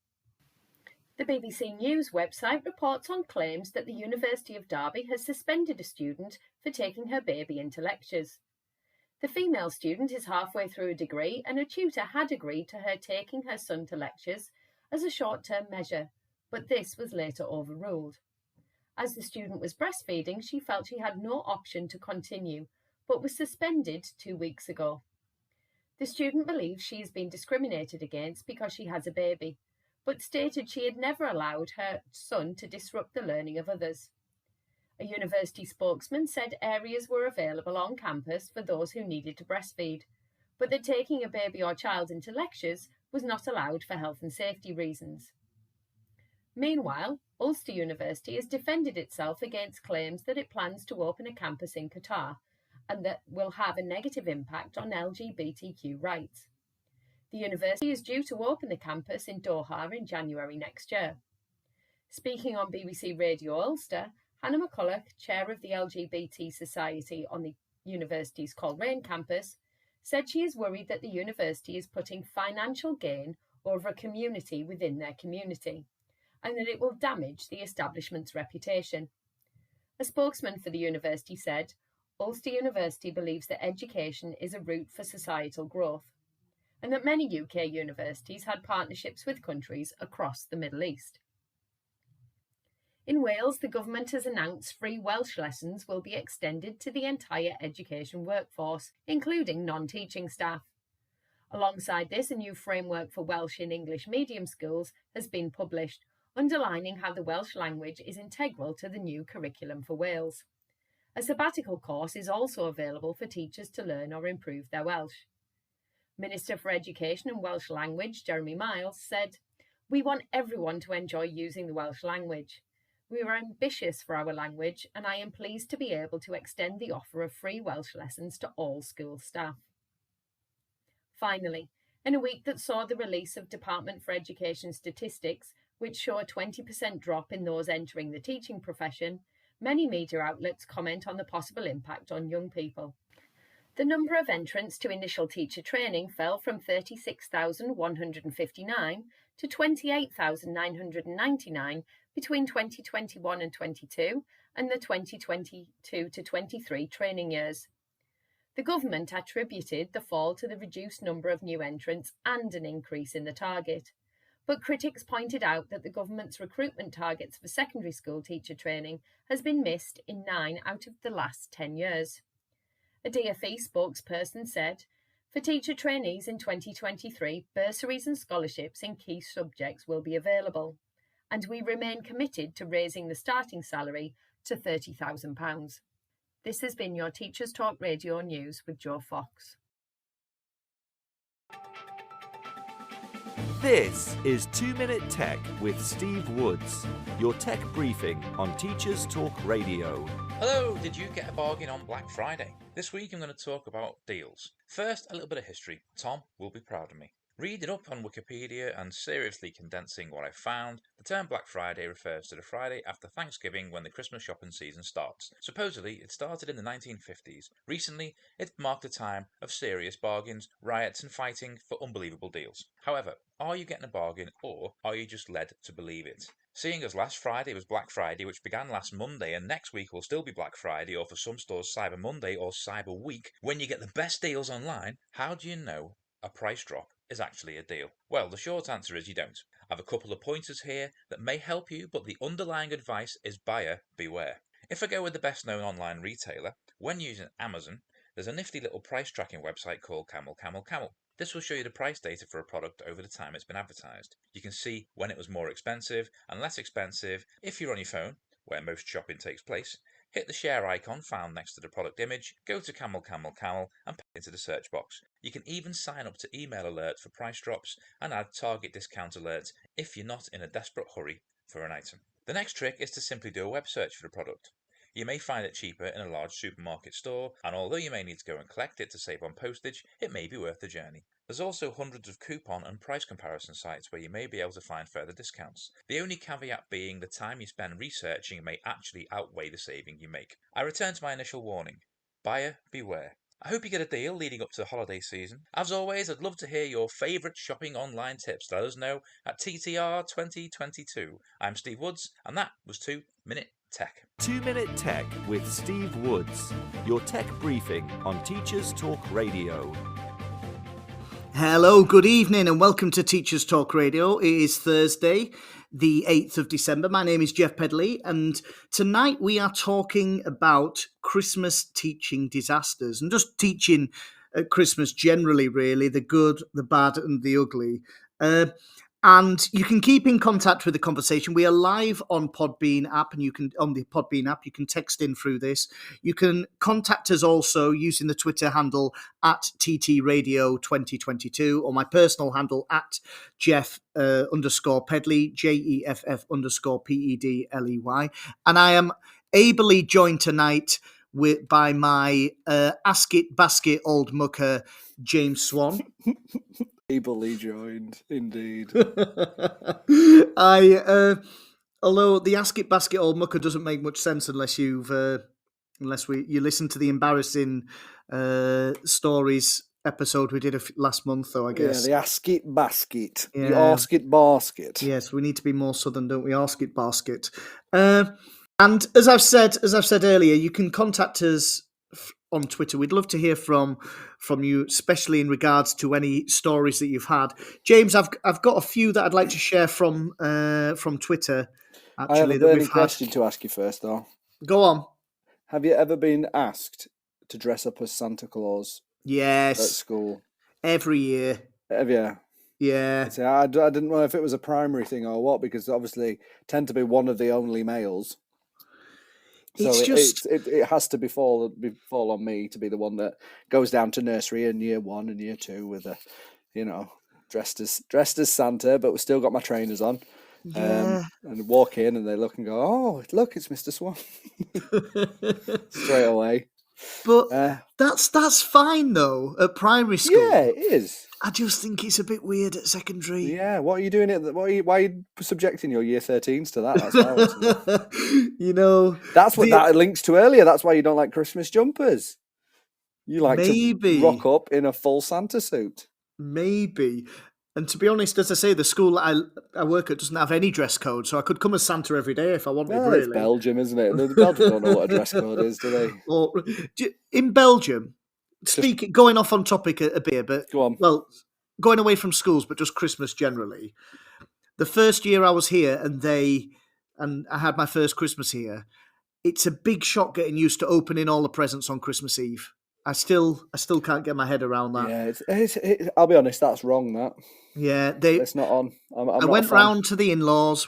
The BBC News website reports on claims that the University of Derby has suspended a student for taking her baby into lectures. The female student is halfway through a degree, and a tutor had agreed to her taking her son to lectures as a short-term measure, but this was later overruled. As the student was breastfeeding, she felt she had no option to continue, but was suspended 2 weeks ago. The student believes she has been discriminated against because she has a baby, but stated she had never allowed her son to disrupt the learning of others. A university spokesman said areas were available on campus for those who needed to breastfeed, but that taking a baby or child into lectures was not allowed for health and safety reasons. Meanwhile, Ulster University has defended itself against claims that it plans to open a campus in Qatar and that will have a negative impact on LGBTQ rights. The university is due to open the campus in Doha in January next year. Speaking on BBC Radio Ulster, Hannah McCulloch, chair of the LGBT Society on the university's Coleraine campus, said she is worried that the university is putting financial gain over a community within their community, and that it will damage the establishment's reputation. A spokesman for the university said, Ulster University believes that education is a route for societal growth, and that many UK universities had partnerships with countries across the Middle East. In Wales, the government has announced free Welsh lessons will be extended to the entire education workforce, including non-teaching staff. Alongside this, a new framework for Welsh in English medium schools has been published, underlining how the Welsh language is integral to the new curriculum for Wales. A sabbatical course is also available for teachers to learn or improve their Welsh. Minister for Education and Welsh Language, Jeremy Miles, said, "We want everyone to enjoy using the Welsh language. We are ambitious for our language, and I am pleased to be able to extend the offer of free Welsh lessons to all school staff." Finally, in a week that saw the release of Department for Education statistics, which show a 20% drop in those entering the teaching profession, many media outlets comment on the possible impact on young people. The number of entrants to initial teacher training fell from 36,159 to 28,999 between 2021 and 22 and the 2022 to 23 training years. The government attributed the fall to the reduced number of new entrants and an increase in the target. But critics pointed out that the government's recruitment targets for secondary school teacher training has been missed in 9 out of the last 10 years. A DfE spokesperson said, "For teacher trainees in 2023, bursaries and scholarships in key subjects will be available, and we remain committed to raising the starting salary to £30,000. This has been your Teachers Talk Radio News with Joe Fox. This is 2 Minute Tech with Steve Woods, your tech briefing on Teachers Talk Radio. Hello, did you get a bargain on Black Friday? This week I'm going to talk about deals. First, a little bit of history. Tom will be proud of me. Reading up on Wikipedia and seriously condensing what I found, the term Black Friday refers to the Friday after Thanksgiving when the Christmas shopping season starts. Supposedly, it started in the 1950s. Recently, it marked a time of serious bargains, riots and fighting for unbelievable deals. However, are you getting a bargain or are you just led to believe it? Seeing as last Friday was Black Friday, which began last Monday, and next week will still be Black Friday, or for some stores Cyber Monday or Cyber Week, when you get the best deals online, how do you know a price drop is actually a deal? Well, the short answer is you don't. I have a couple of pointers here that may help you, but the underlying advice is buyer beware. If I go with the best known online retailer, when using Amazon, there's a nifty little price tracking website called Camel. This will show you the price data for a product over the time it's been advertised. You can see when it was more expensive and less expensive. If you're on your phone, where most shopping takes place, hit the share icon found next to the product image, go to Camel Camel Camel and put it into the search box. You can even sign up to email alerts for price drops and add target discount alerts if you're not in a desperate hurry for an item. The next trick is to simply do a web search for the product. You may find it cheaper in a large supermarket store, and although you may need to go and collect it to save on postage, it may be worth the journey. There's also hundreds of coupon and price comparison sites where you may be able to find further discounts. The only caveat being the time you spend researching may actually outweigh the saving you make. I return to my initial warning. Buyer beware. I hope you get a deal leading up to the holiday season. As always, I'd love to hear your favourite shopping online tips. Let us know at TTR2022. I'm Steve Woods, and that was 2 Minute Tech. 2 Minute Tech with Steve Woods, your tech briefing on Teachers Talk Radio. Hello, good evening, and welcome to Teachers Talk Radio. It is Thursday, the 8th of December. My name is Jeff Pedley, and tonight we are talking about Christmas teaching disasters and just teaching at Christmas generally, really, the good, the bad, and the ugly. And you can keep in contact with the conversation. We are live on Podbean app, and on the Podbean app, you can text in through this. You can contact us also using the Twitter handle at TTRadio2022 or my personal handle at Jeff_Pedley, JEFF_PEDLEY. And I am ably joined tonight by my Ask-It Basket old mucker, James Swan. Ably joined, indeed. Although the Ask It Basket old mucker doesn't make much sense unless you listen to the embarrassing stories episode we did last month, though, I guess. Yeah, the Ask It Basket. Yeah. The Ask It Basket. Yes, we need to be more southern, don't we? Ask It Basket. And as I've said earlier, you can contact us on Twitter. We'd love to hear from you, especially in regards to any stories that you've had. James, I've got a few that I'd like to share from Twitter. Actually, I have a burning question to ask you first, though. Go on. Have you ever been asked to dress up as Santa Claus? Yes. At school? Every year. Have you? Yeah. See, I didn't know if it was a primary thing or what, because obviously tend to be one of the only males. So it has to fall on me to be the one that goes down to nursery in year 1 and year 2 with dressed as Santa, but we've still got my trainers on. Yeah. And walk in and they look and go, oh, look, it's Mr. Swan. Straight away. But that's fine though at primary school. Yeah, it is. I just think it's a bit weird at secondary. Yeah, what are you doing? Why are you subjecting your year 13s to that? That's what I want to know. That's what that links to earlier. That's why you don't like Christmas jumpers. You like to rock up in a full Santa suit. Maybe. And to be honest, as I say, the school I work at doesn't have any dress code, so I could come as Santa every day if I wanted. Well, really. It's Belgium, isn't it? The Belgians don't know what a dress code is, do they? Or, in Belgium, going off on topic a bit, but go on. Well, going away from schools, but just Christmas generally. The first year I was here, and I had my first Christmas here. It's a big shock getting used to opening all the presents on Christmas Eve. I still can't get my head around that. Yeah, I'll be honest, that's wrong. That. Yeah, it's not on. I went round to the in-laws,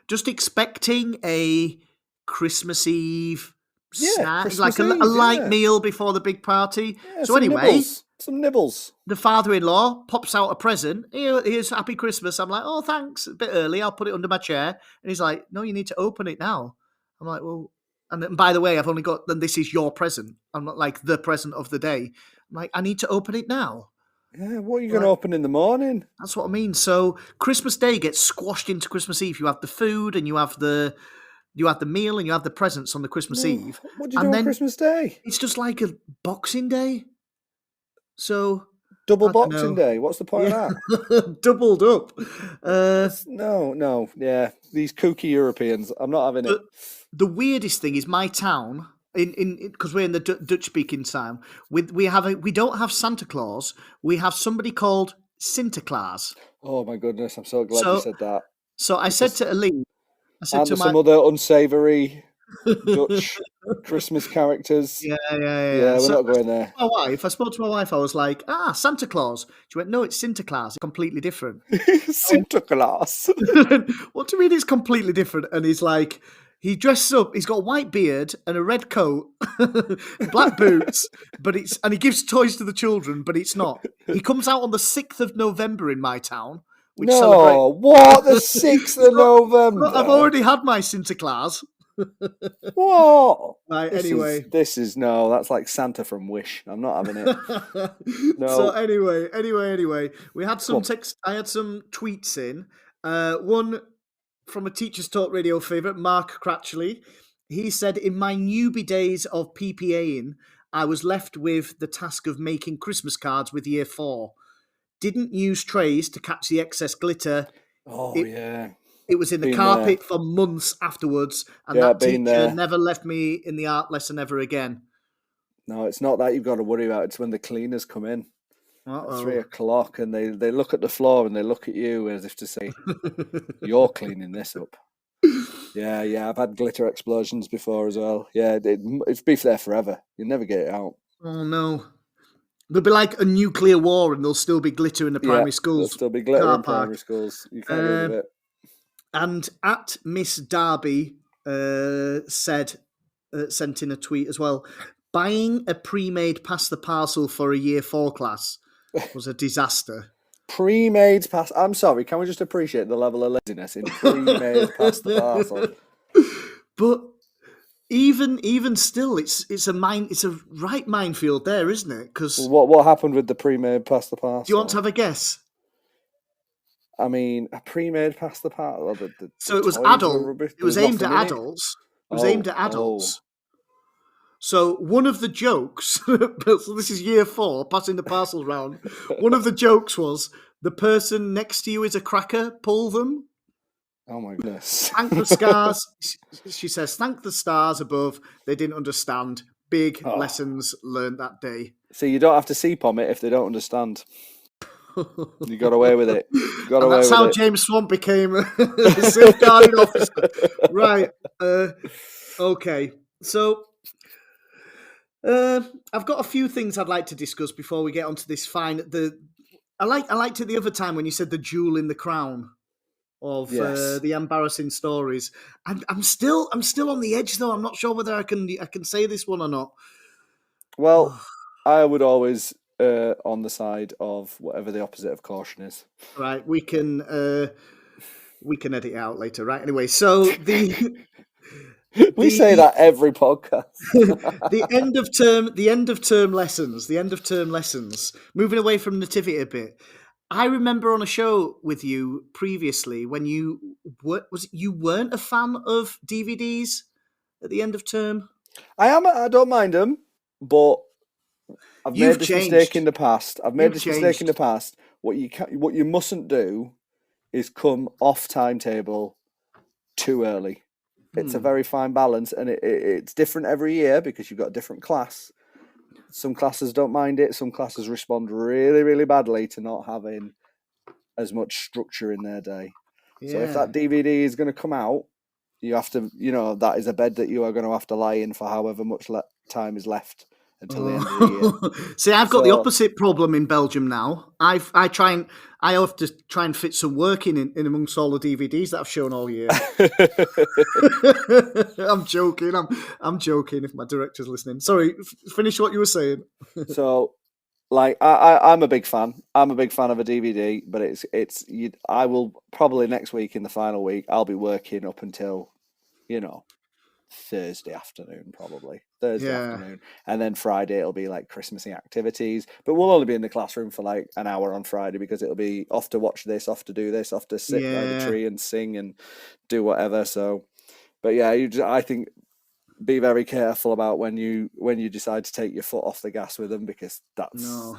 just expecting a Christmas Eve snack, Christmas like Eve, a light meal before the big party. Yeah, so anyway, some nibbles. The father-in-law pops out a present. Here's Happy Christmas. I'm like, oh, thanks. A bit early. I'll put it under my chair. And he's like, no, you need to open it now. I'm like, well, and then, by the way, I've only got, then this is your present. I'm not like the present of the day. I'm like, I need to open it now. Yeah, what are you going to open in the morning? That's what I mean. So Christmas Day gets squashed into Christmas Eve. You have the food and you have the meal and you have the presents on the Christmas Eve. What do you do on Christmas Day? It's just like a Boxing Day. So double Boxing Day. What's the point of that? Doubled up. No. Yeah, these kooky Europeans. I'm not having it. The weirdest thing is my town. Because we're in the Dutch-speaking town, we don't have Santa Claus. We have somebody called Sinterklaas. Oh my goodness! I'm so glad you said that. So I said to Aline, some other unsavoury Dutch Christmas characters. Yeah. We're not going there. I spoke to my wife. I was like, Santa Claus. She went, no, it's Sinterklaas. It's completely different. Sinterklaas. What do you mean it's completely different? And he's like, He dresses up. He's got a white beard and a red coat, black boots. And he gives toys to the children, but it's not. He comes out on the 6th of November in my town. Which what? The 6th of November? I've already had my Sinterklaas. What? Right, this is that's like Santa from Wish. I'm not having it. No. So anyway, we had some text. I had some tweets in. One from a Teachers Talk Radio favourite, Mark Cratchley. He said, "In my newbie days of PPAing, I was left with the task of making Christmas cards with Year 4. Didn't use trays to catch the excess glitter. It was in the carpet for months afterwards, and that teacher never left me in the art lesson ever again." No, it's not that you've got to worry about. It's when the cleaners come in at 3:00 and they look at the floor and they look at you as if to say, "You're cleaning this up." Yeah, I've had glitter explosions before as well. Yeah, it's beef there forever. You never get it out. Oh no. There'll be like a nuclear war and there'll still be glitter in the primary schools. There'll still be glitter in primary schools. You can't get rid of it. And at Miss Darby sent in a tweet as well. Buying a pre-made past the parcel for a Year 4 class was a disaster. Pre-made past. I'm sorry. Can we just appreciate the level of laziness in pre-made past the parcel? But even still, it's a right minefield there, isn't it? Because what happened with the pre-made past the parcel? Do you want to have a guess? I mean, a pre-made past the parcel. So it was adult. It was aimed at adults. It was aimed at adults. So one of the jokes, so this is Year 4, passing the parcels round. One of the jokes was, the person next to you is a cracker, pull them. Oh my goodness. Thank the stars. She says, thank the stars above. They didn't understand. Big lessons learned that day. So you don't have to CPOM it if they don't understand. You got away with it. That's how James Swan became a safeguarding officer. Right. Okay. So I've got a few things I'd like to discuss before we get onto this fine. I liked it the other time when you said the jewel in the crown of the embarrassing stories. I'm still on the edge though. I'm not sure whether I can say this one or not. Well, I would always on the side of whatever the opposite of caution is. Right, we can edit it out later. Right, anyway, so we say that every podcast. the end of term lessons. Moving away from nativity a bit. I remember on a show with you previously when you weren't a fan of DVDs at the end of term. I don't mind them, but I've made this mistake in the past. What you mustn't do is come off timetable too early. It's a very fine balance, and it's different every year because you've got a different class. Some classes don't mind it. Some classes respond really, really badly to not having as much structure in their day. Yeah. So if that DVD is going to come out, you have to, that is a bed that you are going to have to lie in for however much time is left until the end of the year. See, I've got the opposite problem in Belgium now. I have to try and fit some work in amongst all the DVDs that I've shown all year. I'm joking. I'm joking. If my director's listening, sorry. Finish what you were saying. So, I'm a big fan. I'm a big fan of a DVD, but I will probably next week in the final week I'll be working up until, Thursday afternoon, probably. Thursday afternoon. And then Friday it'll be like Christmassy activities. But we'll only be in the classroom for like an hour on Friday because it'll be off to watch this, off to do this, off to sit by the tree and sing and do whatever. So, but I think be very careful about when you decide to take your foot off the gas with them, because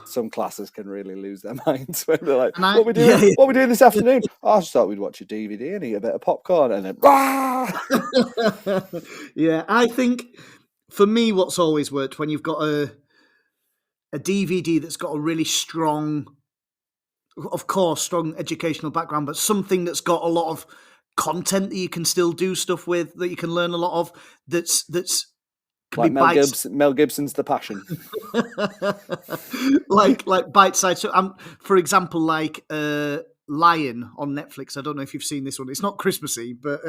some classes can really lose their minds when they're like, what are we doing this afternoon? I just thought we'd watch a DVD and eat a bit of popcorn and then Yeah, I think for me what's always worked when you've got a DVD that's got a really strong educational background, but something that's got a lot of content that you can still do stuff with, that you can learn a lot of, that's like Mel Gibson's The Passion. like bite-sized. So, for example, like Lion on Netflix. I don't know if you've seen this one. It's not Christmassy, but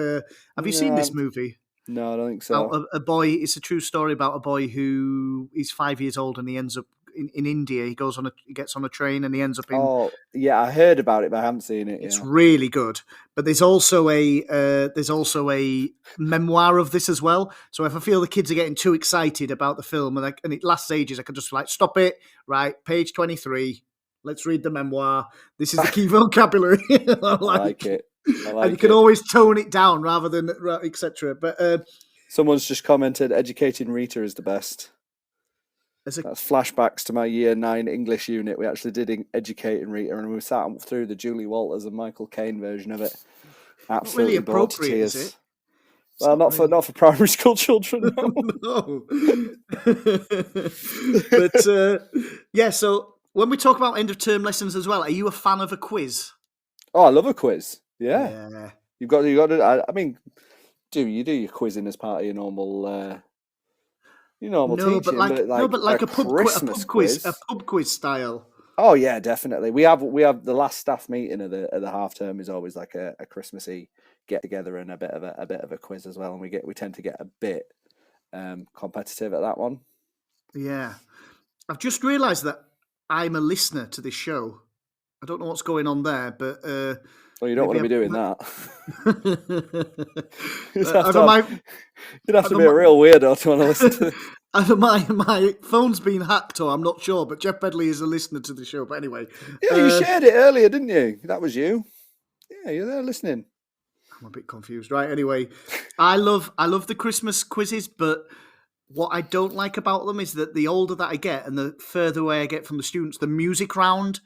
have you seen this movie? No, I don't think so. About a boy. It's a true story about a boy who is 5 years old and he ends up in India. He gets on a train and he ends up in. Oh, yeah, I heard about it, but I haven't seen it. It's really good. But there's also a memoir of this as well. So if I feel the kids are getting too excited about the film and it lasts ages, I can just stop it. Right, page 23. Let's read the memoir. This is the key vocabulary. I like it. And you can always tone it down rather than etc. But someone's just commented, educating Rita is the best. That's flashbacks to my year 9 English unit. We actually did educating Rita, and we sat through the Julie Walters and Michael Caine version of it. Absolutely really appropriate, is it? Well, not for primary school children. No. But yeah. So when we talk about end of term lessons as well, are you a fan of a quiz? Oh, I love a quiz. Yeah. You've got to. I mean, do your quizzing as part of your normal teaching? But like a pub quiz, a pub quiz style. Oh yeah, definitely. We have the last staff meeting of the half term is always like a Christmassy get together and a bit of a quiz as well, and we tend to get a bit competitive at that one. Yeah, I've just realised that I'm a listener to this show. I don't know what's going on there, but well, you don't want to be doing that. You'd have to be a real weirdo to want to listen to. Either my phone's been hacked or I'm not sure, but Jeff Pedley is a listener to the show. But anyway. Yeah, you shared it earlier, didn't you? That was you. Yeah, you're there listening. I'm a bit confused. Right, anyway. I love the Christmas quizzes, but what I don't like about them is that the older that I get and the further away I get from the students, the music round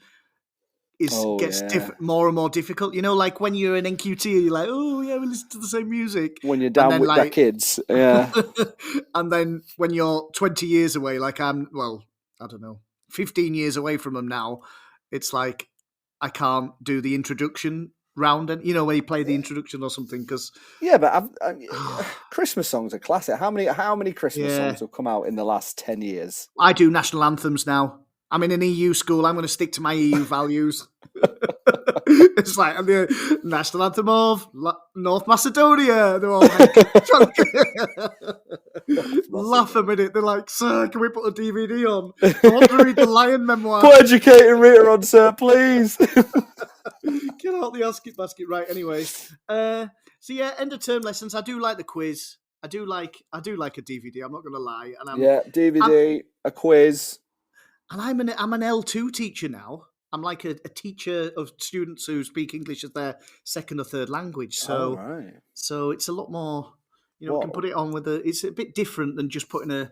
gets more and more difficult. You know, like when you're in NQT, you're like, oh yeah, we listen to the same music. When you're down with the kids, yeah. And then when you're 20 years away, like I don't know, 15 years away from them now, it's like I can't do the introduction round, and where you play the introduction or something. Because but Christmas songs are classic. How many Christmas songs have come out in the last 10 years? I do national anthems now. I'm in an EU school. I'm going to stick to my EU values. It's like the national anthem of North Macedonia. They're all like, laugh a minute. They're like, sir, can we put a DVD on? I want to read the Lion memoir. Put educating Rita on, sir, please. Get out the asket basket. Right, anyway. So yeah, end of term lessons. I do like the quiz. I do like a DVD. I'm not going to lie. And DVD, a quiz. And I'm an L2 teacher now. I'm like a teacher of students who speak English as their second or third language. So, so it's a lot more. We can put it on it's a bit different than just putting a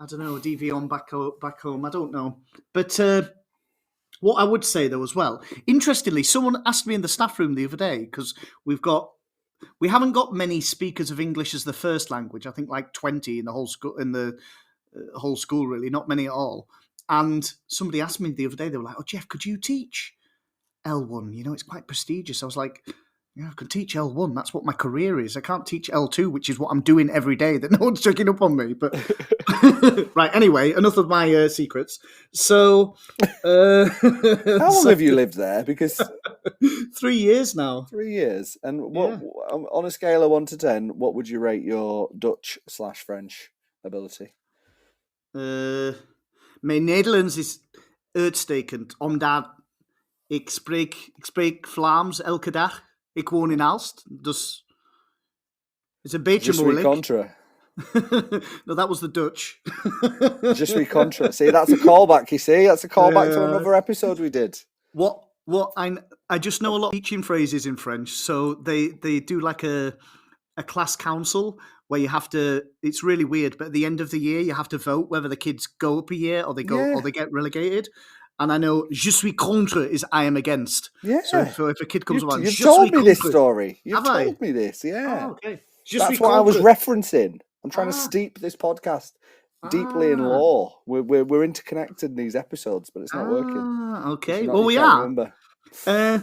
DV on back home. I don't know, but what I would say though as well. Interestingly, someone asked me in the staff room the other day because we haven't got many speakers of English as the first language. I think like 20 in the whole school really, not many at all. And somebody asked me the other day, they were like, oh, Jeff, could you teach L1? It's quite prestigious. I was like, yeah, I could teach L1. That's what my career is. I can't teach L2, which is what I'm doing every day that no one's checking up on me. But right, anyway, enough of my secrets. So how long have you lived there? Because 3 years now. 3 years. And what on a scale of 1 to 10, what would you rate your Dutch/French ability? Mijn Nederlands is uitstekend, omdat ik spreek Vlaams elke dag. Ik woon in Aalst, dus it's a beetje moeilijk. Contra. No, that was the Dutch. Just re contra. See, that's a callback. You see, that's a callback to another episode we did. What I just know a lot of teaching phrases in French, so they do like a class council where you have to. It's really weird, but at the end of the year, you have to vote whether the kids go up a year or they get relegated. And I know "je suis contre" is "I am against." Yeah. So if a kid comes along, you've told me this story. You've told me this. Yeah. Oh, okay. That's what I was referencing. I'm trying to steep this podcast deeply in law. We're interconnected in these episodes, but it's not working. Okay. Well, we are. Remember. How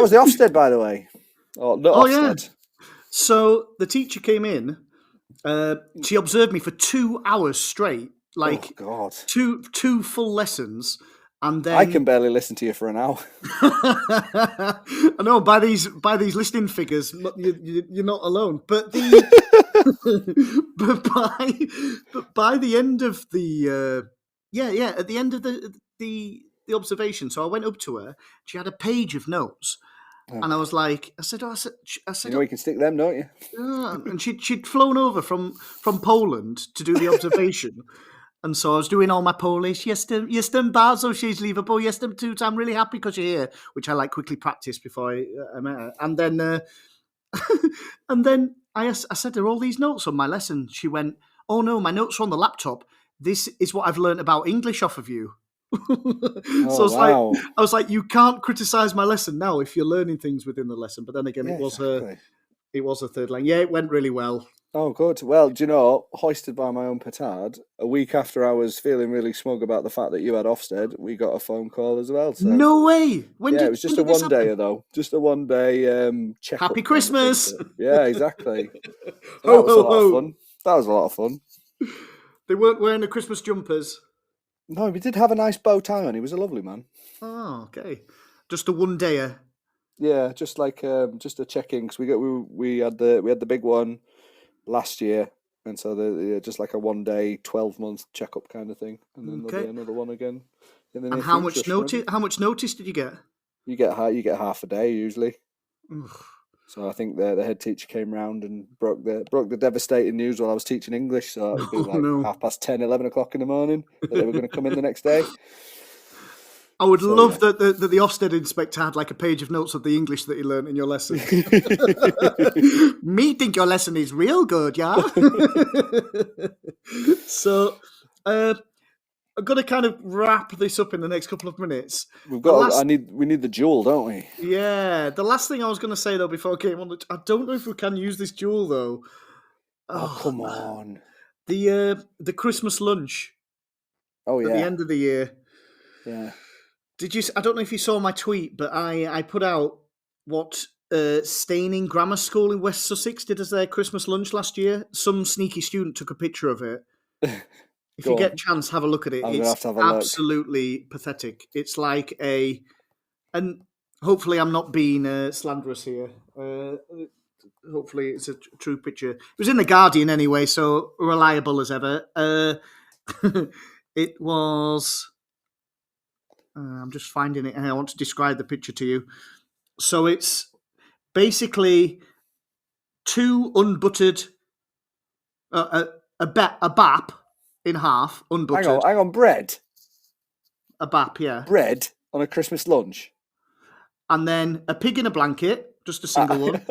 was the Ofsted, by the way? Ofsted. Yeah. So the teacher came in. She observed me for 2 hours straight, like two full lessons. And then I can barely listen to you for an hour. I know by these listening figures, you're not alone. But but by the end of the at the end of the observation, so I went up to her. She had a page of notes, and I said, You know you can stick them, don't you? and she'd flown over from Poland to do the observation. And so I was doing all my Polish. Jestem bardzo szczęśliwy, bo jestem tu. I'm really happy because you're here, which I quickly practiced before I met her. And then, I said to her all these notes on my lesson. She went, "Oh no, my notes are on the laptop. This is what I've learned about English off of you." So I was like, you can't criticize my lesson now if you're learning things within the lesson. But then again, it was a third line. Yeah, it went really well. Oh, good. Well, do you know, hoisted by my own petard, a week after I was feeling really smug about the fact that you had Ofsted, we got a phone call as well. So. No way! It was just a one-dayer, though. Just a one-day check. Happy Christmas! Yeah, exactly. So that was a lot of fun. That was a lot of fun. They weren't wearing the Christmas jumpers. No, we did have a nice bow tie on. He was a lovely man. Oh, okay. Just a one-dayer. Yeah, just just a check-in, because we had the big one last year, and so just like a 1 day, 12-month checkup kind of thing, and then there'll be another one again. And how much notice? How much notice did you get? You get half a day usually. So I think the head teacher came round and broke the devastating news while I was teaching English. So it would be 10:30, 11 o'clock in the morning that they were going to come in the next day. I would love that the Ofsted inspector had a page of notes of the English that he learned in your lesson. Me think your lesson is real good, yeah? So, I've got to kind of wrap this up in the next couple of minutes. We need the jewel, don't we? Yeah. The last thing I was going to say, though, before I came on, I don't know if we can use this jewel, though. Oh come on. The Christmas lunch. Oh, yeah. At the end of the year. Yeah. Did you? I don't know if you saw my tweet, but I put out what Staining Grammar School in West Sussex did as their Christmas lunch last year. Some sneaky student took a picture of it. If you get a chance, have a look at it. It's absolutely pathetic. It's like and hopefully I'm not being slanderous here. Hopefully it's a true picture. It was in The Guardian anyway, so reliable as ever. It was... I'm just finding it, and I want to describe the picture to you. So it's basically two unbuttered, a bap in half, unbuttered. Hang on, bread. A bap, yeah. Bread on a Christmas lunch. And then a pig in a blanket, just a single one.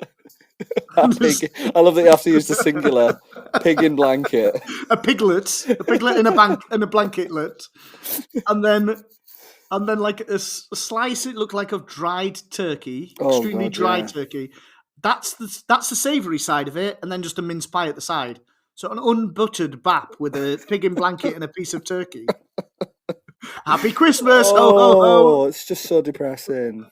I love that you have to use the singular. Pig in blanket. A piglet in a blanketlet, and then like a slice. It looked like of dried turkey, extremely dry turkey. That's the savoury side of it, and then just a mince pie at the side. So an unbuttered bap with a pig in blanket and a piece of turkey. Happy Christmas! Ho ho ho! It's just so depressing.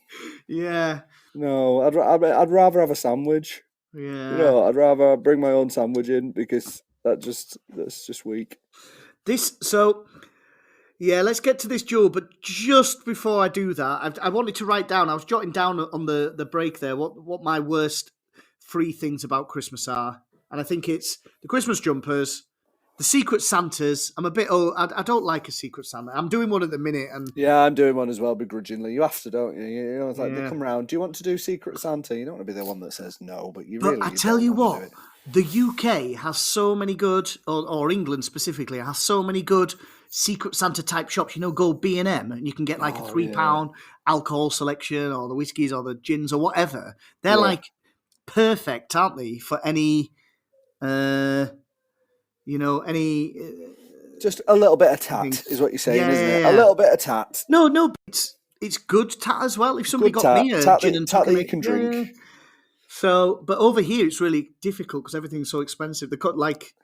Yeah. No, I'd rather have a sandwich. Yeah. I'd rather bring my own sandwich in, because that's just weak. Let's get to this jewel. But just before I do that, I wanted to write down. I was jotting down on the break there what my worst 3 things about Christmas are, and I think it's the Christmas jumpers, the Secret Santas. I'm a bit I don't like a Secret Santa. I'm doing one at the minute, and yeah, I'm doing one as well begrudgingly. You have to, don't you? You know, it's like they come round. Do you want to do Secret Santa? You don't want to be the one that says no, but I tell you what, the UK has so many good, or England specifically, has so many good Secret Santa type shops. Go B&M and you can get like a £3 alcohol selection, or the whiskies or the gins or whatever. They're like perfect, aren't they, for any just a little bit of tat is what you're saying, isn't it? A little bit of tat. No, it's good tat as well. If somebody got me a gin and tonic, you can drink. So, but over here it's really difficult because everything's so expensive.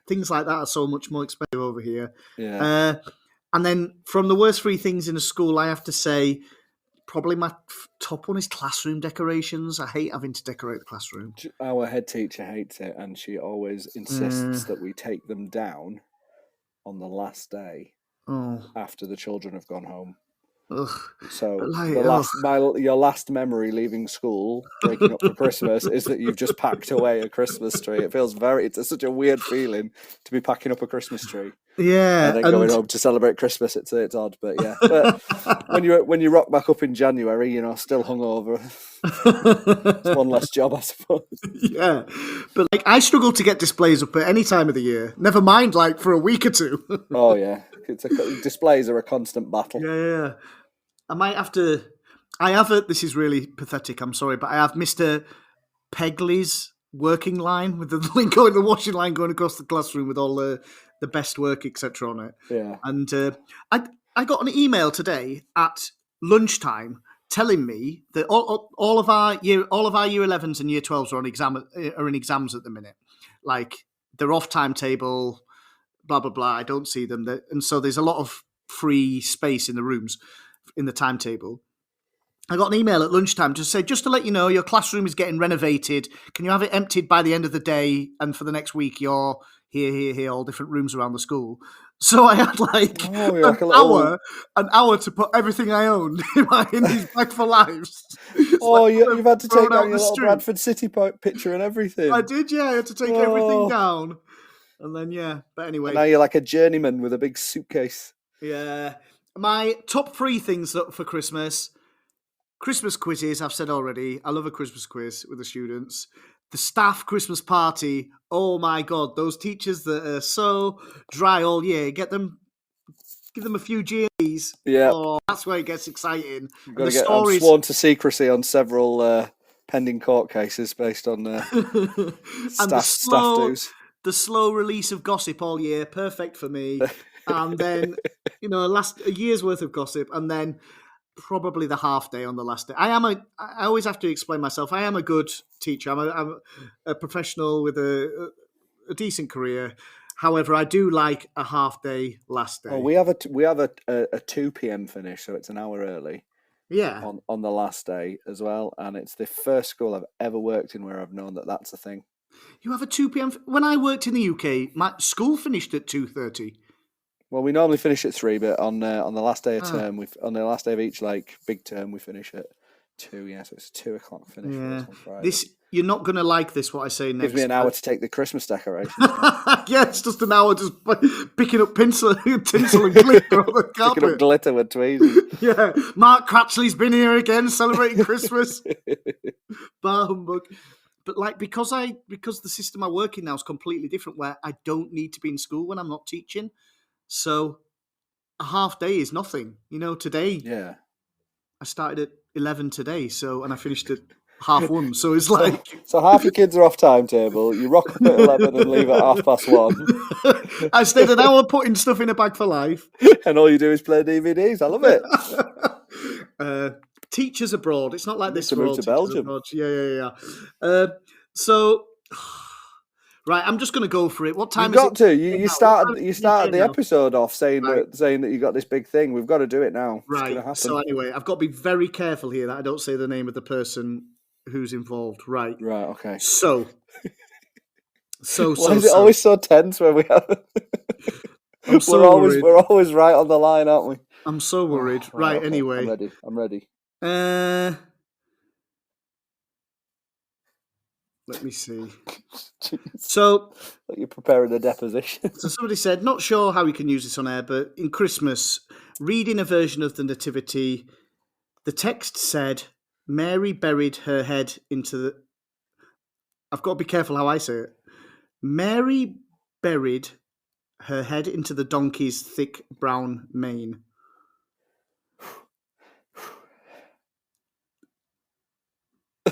Things like that are so much more expensive over here. Yeah. And then from the worst 3 things in a school, I have to say probably my top one is classroom decorations. I hate having to decorate the classroom. Our head teacher hates it, and she always insists that we take them down on the last day after the children have gone home. Ugh. So Like, your last memory leaving school, breaking up for Christmas, is that you've just packed away a Christmas tree. It feels it's such a weird feeling to be packing up a Christmas tree. Yeah, and then going home to celebrate Christmas. It's odd, but yeah. But when you rock back up in January, still hungover. It's one less job, I suppose. Yeah, but like I struggle to get displays up at any time of the year. Never mind, like for a week or two. Oh yeah, displays are a constant battle. Yeah. I might have to. I have a. This is really pathetic. I'm sorry, but I have Mr. Pedley's working line with the link going, the washing line going across the classroom with all the best work, etc. on it. Yeah. And I got an email today at lunchtime telling me that all of our year 11s and year 12s are in exams at the minute. Like they're off timetable, blah blah blah. I don't see them, and so there's a lot of free space in the rooms in the timetable. I got an email at lunchtime to say, just to let you know, your classroom is getting renovated. Can you have it emptied by the end of the day? And for the next week, you're here, all different rooms around the school. So I had an hour to put everything I owned in these Bag for Lives. You've had to take down your little Bradford City picture and everything. I did, yeah. I had to take everything down. And then, yeah. But anyway. And now you're like a journeyman with a big suitcase. Yeah. My top 3 things for Christmas quizzes, I've said already. I love a Christmas quiz with the students. The staff Christmas party. Oh my God, those teachers that are so dry all year. Give them a few G's. Yeah. Oh, that's where it gets exciting. I'm sworn to secrecy on several pending court cases based on staff dues. The slow release of gossip all year, perfect for me. And then, a year's worth of gossip, and then probably the half day on the last day. I always have to explain myself. I am a good teacher. I'm a professional with a decent career. However, I do like a half day last day. Oh, we have a 2 p.m. finish, so it's an hour early. Yeah. On the last day as well, and it's the first school I've ever worked in where I've known that that's a thing. You have a 2 p.m. When I worked in the UK, my school finished at 2:30. Well, we normally finish at 3, but on the last day of term, on the last day of each big term, we finish at 2. Yeah, so it's 2 o'clock finish. Yeah. On Friday. You're not going to like this. What I say next. Gives me an hour to take the Christmas decorations. Yeah, it's just an hour just picking up tinsel and glitter on the carpet. Picking up glitter with tweezers. Yeah, Mark Cratchley's been here again celebrating Christmas. Bar humbug. But because the system I work in now is completely different, where I don't need to be in school when I'm not teaching. So a half day is nothing. Today. Yeah. I started at 11 today, and I finished at 1:30. So it's like so half your kids are off timetable. You rock up at 11 and leave at 1:30. I stayed an hour putting stuff in a Bag for Life, and all you do is play DVDs. I love it. Teachers abroad. It's not like this. To move to Belgium. Abroad. Yeah. So. Right, I'm just going to go for it. What time You've is got it? You started the episode off saying that you got this big thing. We've got to do it now. Right. So anyway, I've got to be very careful here that I don't say the name of the person who's involved. Right. Right. Okay. So. Why is it always so tense when we have? We're always right on the line, aren't we? I'm so worried. Right. Okay. Anyway. I'm ready. Let me see. So, you're preparing a deposition. So somebody said, not sure how we can use this on air, but in Christmas, reading a version of the Nativity, the text said, Mary buried her head into the... I've got to be careful how I say it. Mary buried her head into the donkey's thick brown mane.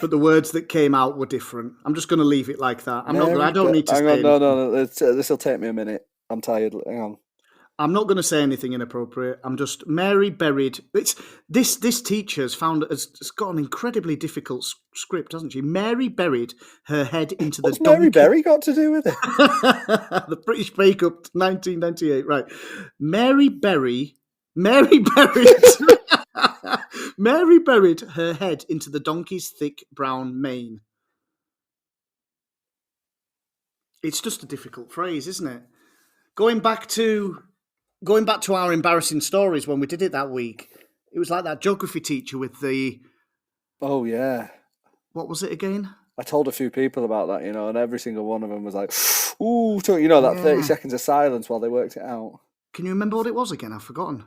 But the words that came out were different. I'm just going to leave it like that. I don't need to say anything. No. This will take me a minute. I'm tired. Hang on. I'm not going to say anything inappropriate. I'm just Mary buried. This teacher's has got an incredibly difficult script, hasn't she? Mary buried her head into the. What's Mary Berry got to do with it? The British Bake Up 1998. Right. Mary buried her head into the donkey's thick brown mane. It's just a difficult phrase, isn't it? Going back to our embarrassing stories when we did it that week, It was like that geography teacher with the... Oh, yeah. What was it again? I told a few people about that, and every single one of them was like, ooh, that 30 seconds of silence while they worked it out. Can you remember what it was again? I've forgotten.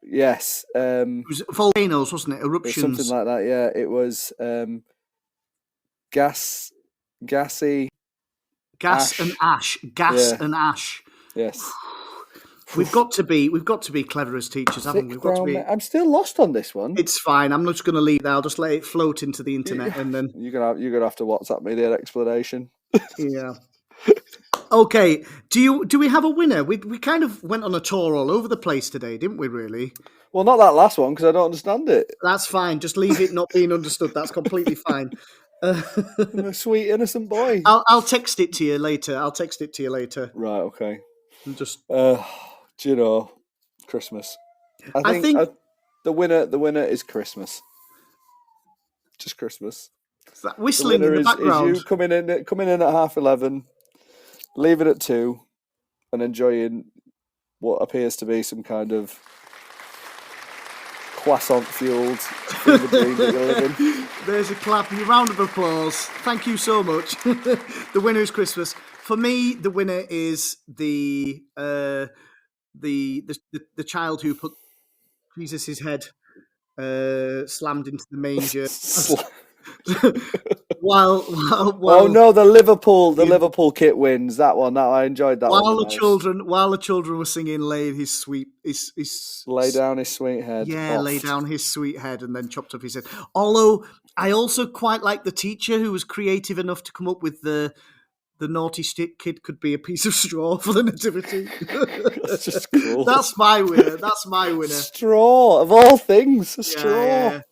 Yes. It was volcanoes, wasn't it? Eruptions. Something like that, yeah. It was gassy... Gas and ash. And ash. Yes. We've got to be clever as teachers, haven't we? We've got to be. I'm still lost on this one. It's fine. I'm not just going to leave that. I'll just let it float into the internet, and then you're gonna have to WhatsApp me the explanation. Yeah. Okay. Do we have a winner? We kind of went on a tour all over the place today, didn't we? Really? Well, not that last one because I don't understand it. That's fine. Just leave it not being understood. That's completely fine. I'm a sweet innocent boy. I'll text it to you later. Right. Okay. And just. Christmas. I think the winner is Christmas. Just Christmas. Is that whistling in the background? Is you coming in at 11:30, leaving at 2, and enjoying what appears to be some kind of croissant fueled fever dream that you're living. There's a clap, a round of applause. Thank you so much. The winner is Christmas. For me, the winner is the child who put Jesus' head slammed into the manger. while oh no, the Liverpool kit wins that one. That I enjoyed that. While the children were singing, lay down his sweet head. Yeah, lay down his sweet head, and then chopped up his head. Although I also quite like the teacher who was creative enough to come up with the naughty stick kid could be a piece of straw for the nativity. That's just cool. That's my winner. Straw of all things, straw. Yeah.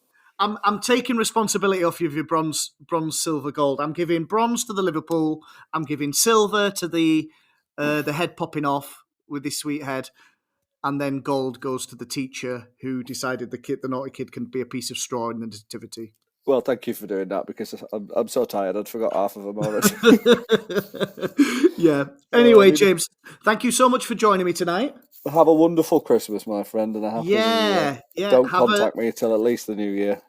I'm taking responsibility off you of your bronze, silver, gold. I'm giving bronze to the Liverpool. I'm giving silver to the head popping off with his sweet head, and then gold goes to the teacher who decided the naughty kid can be a piece of straw in the nativity. Well, thank you for doing that because I'm so tired. I'd forgot half of them already. Yeah. Anyway, James, thank you so much for joining me tonight. Have a wonderful Christmas, my friend, and a happy New Year. Yeah. Don't contact me until at least the New Year.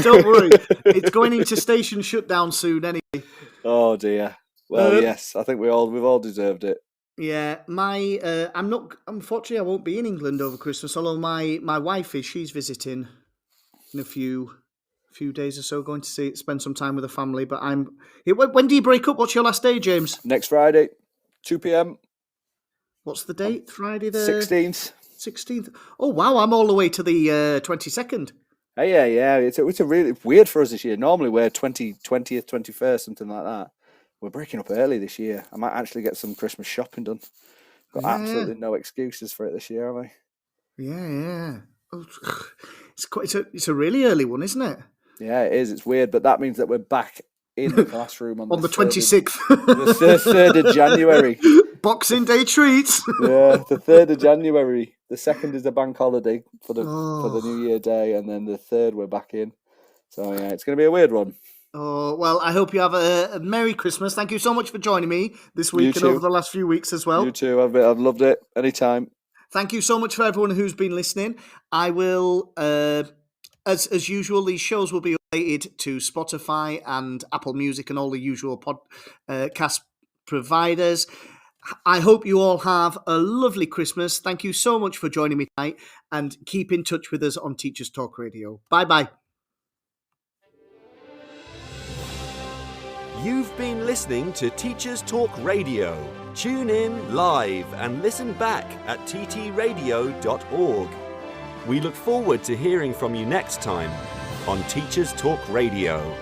Don't worry, it's going into station shutdown soon anyway. Oh dear. Well, yes, I think we've all deserved it. Yeah, unfortunately I won't be in England over Christmas. Although my wife is, she's visiting in a few days or so, going to spend some time with the family. But when do you break up? What's your last day, James? Next Friday, 2 p.m. What's the date? Friday the 16th. 16th. Oh wow, I'm all the way to the 22nd. Hey, yeah. It's a really weird for us this year. Normally we're 20th, 21st, something like that. We're breaking up early this year. I might actually get some Christmas shopping done. Got absolutely no excuses for it this year, have I? Yeah. Oh, it's a really early one, isn't it? Yeah, it is. It's weird, but that means that we're back in the classroom on the 26th. The 3rd of January. Boxing Day treats. Yeah, the 3rd of January. The 2nd is the bank holiday for the New Year Day, and then the 3rd we're back in. So yeah, it's going to be a weird one. Oh, well, I hope you have a Merry Christmas. Thank you so much for joining me this week and over the last few weeks as well. You too. I've loved it. Anytime. Thank you so much for everyone who's been listening. I will, as usual, these shows will be updated to Spotify and Apple Music and all the usual podcast providers. I hope you all have a lovely Christmas. Thank you so much for joining me tonight, and keep in touch with us on Teachers Talk Radio. Bye-bye. You've been listening to Teachers Talk Radio. Tune in live and listen back at ttradio.org. We look forward to hearing from you next time on Teachers Talk Radio.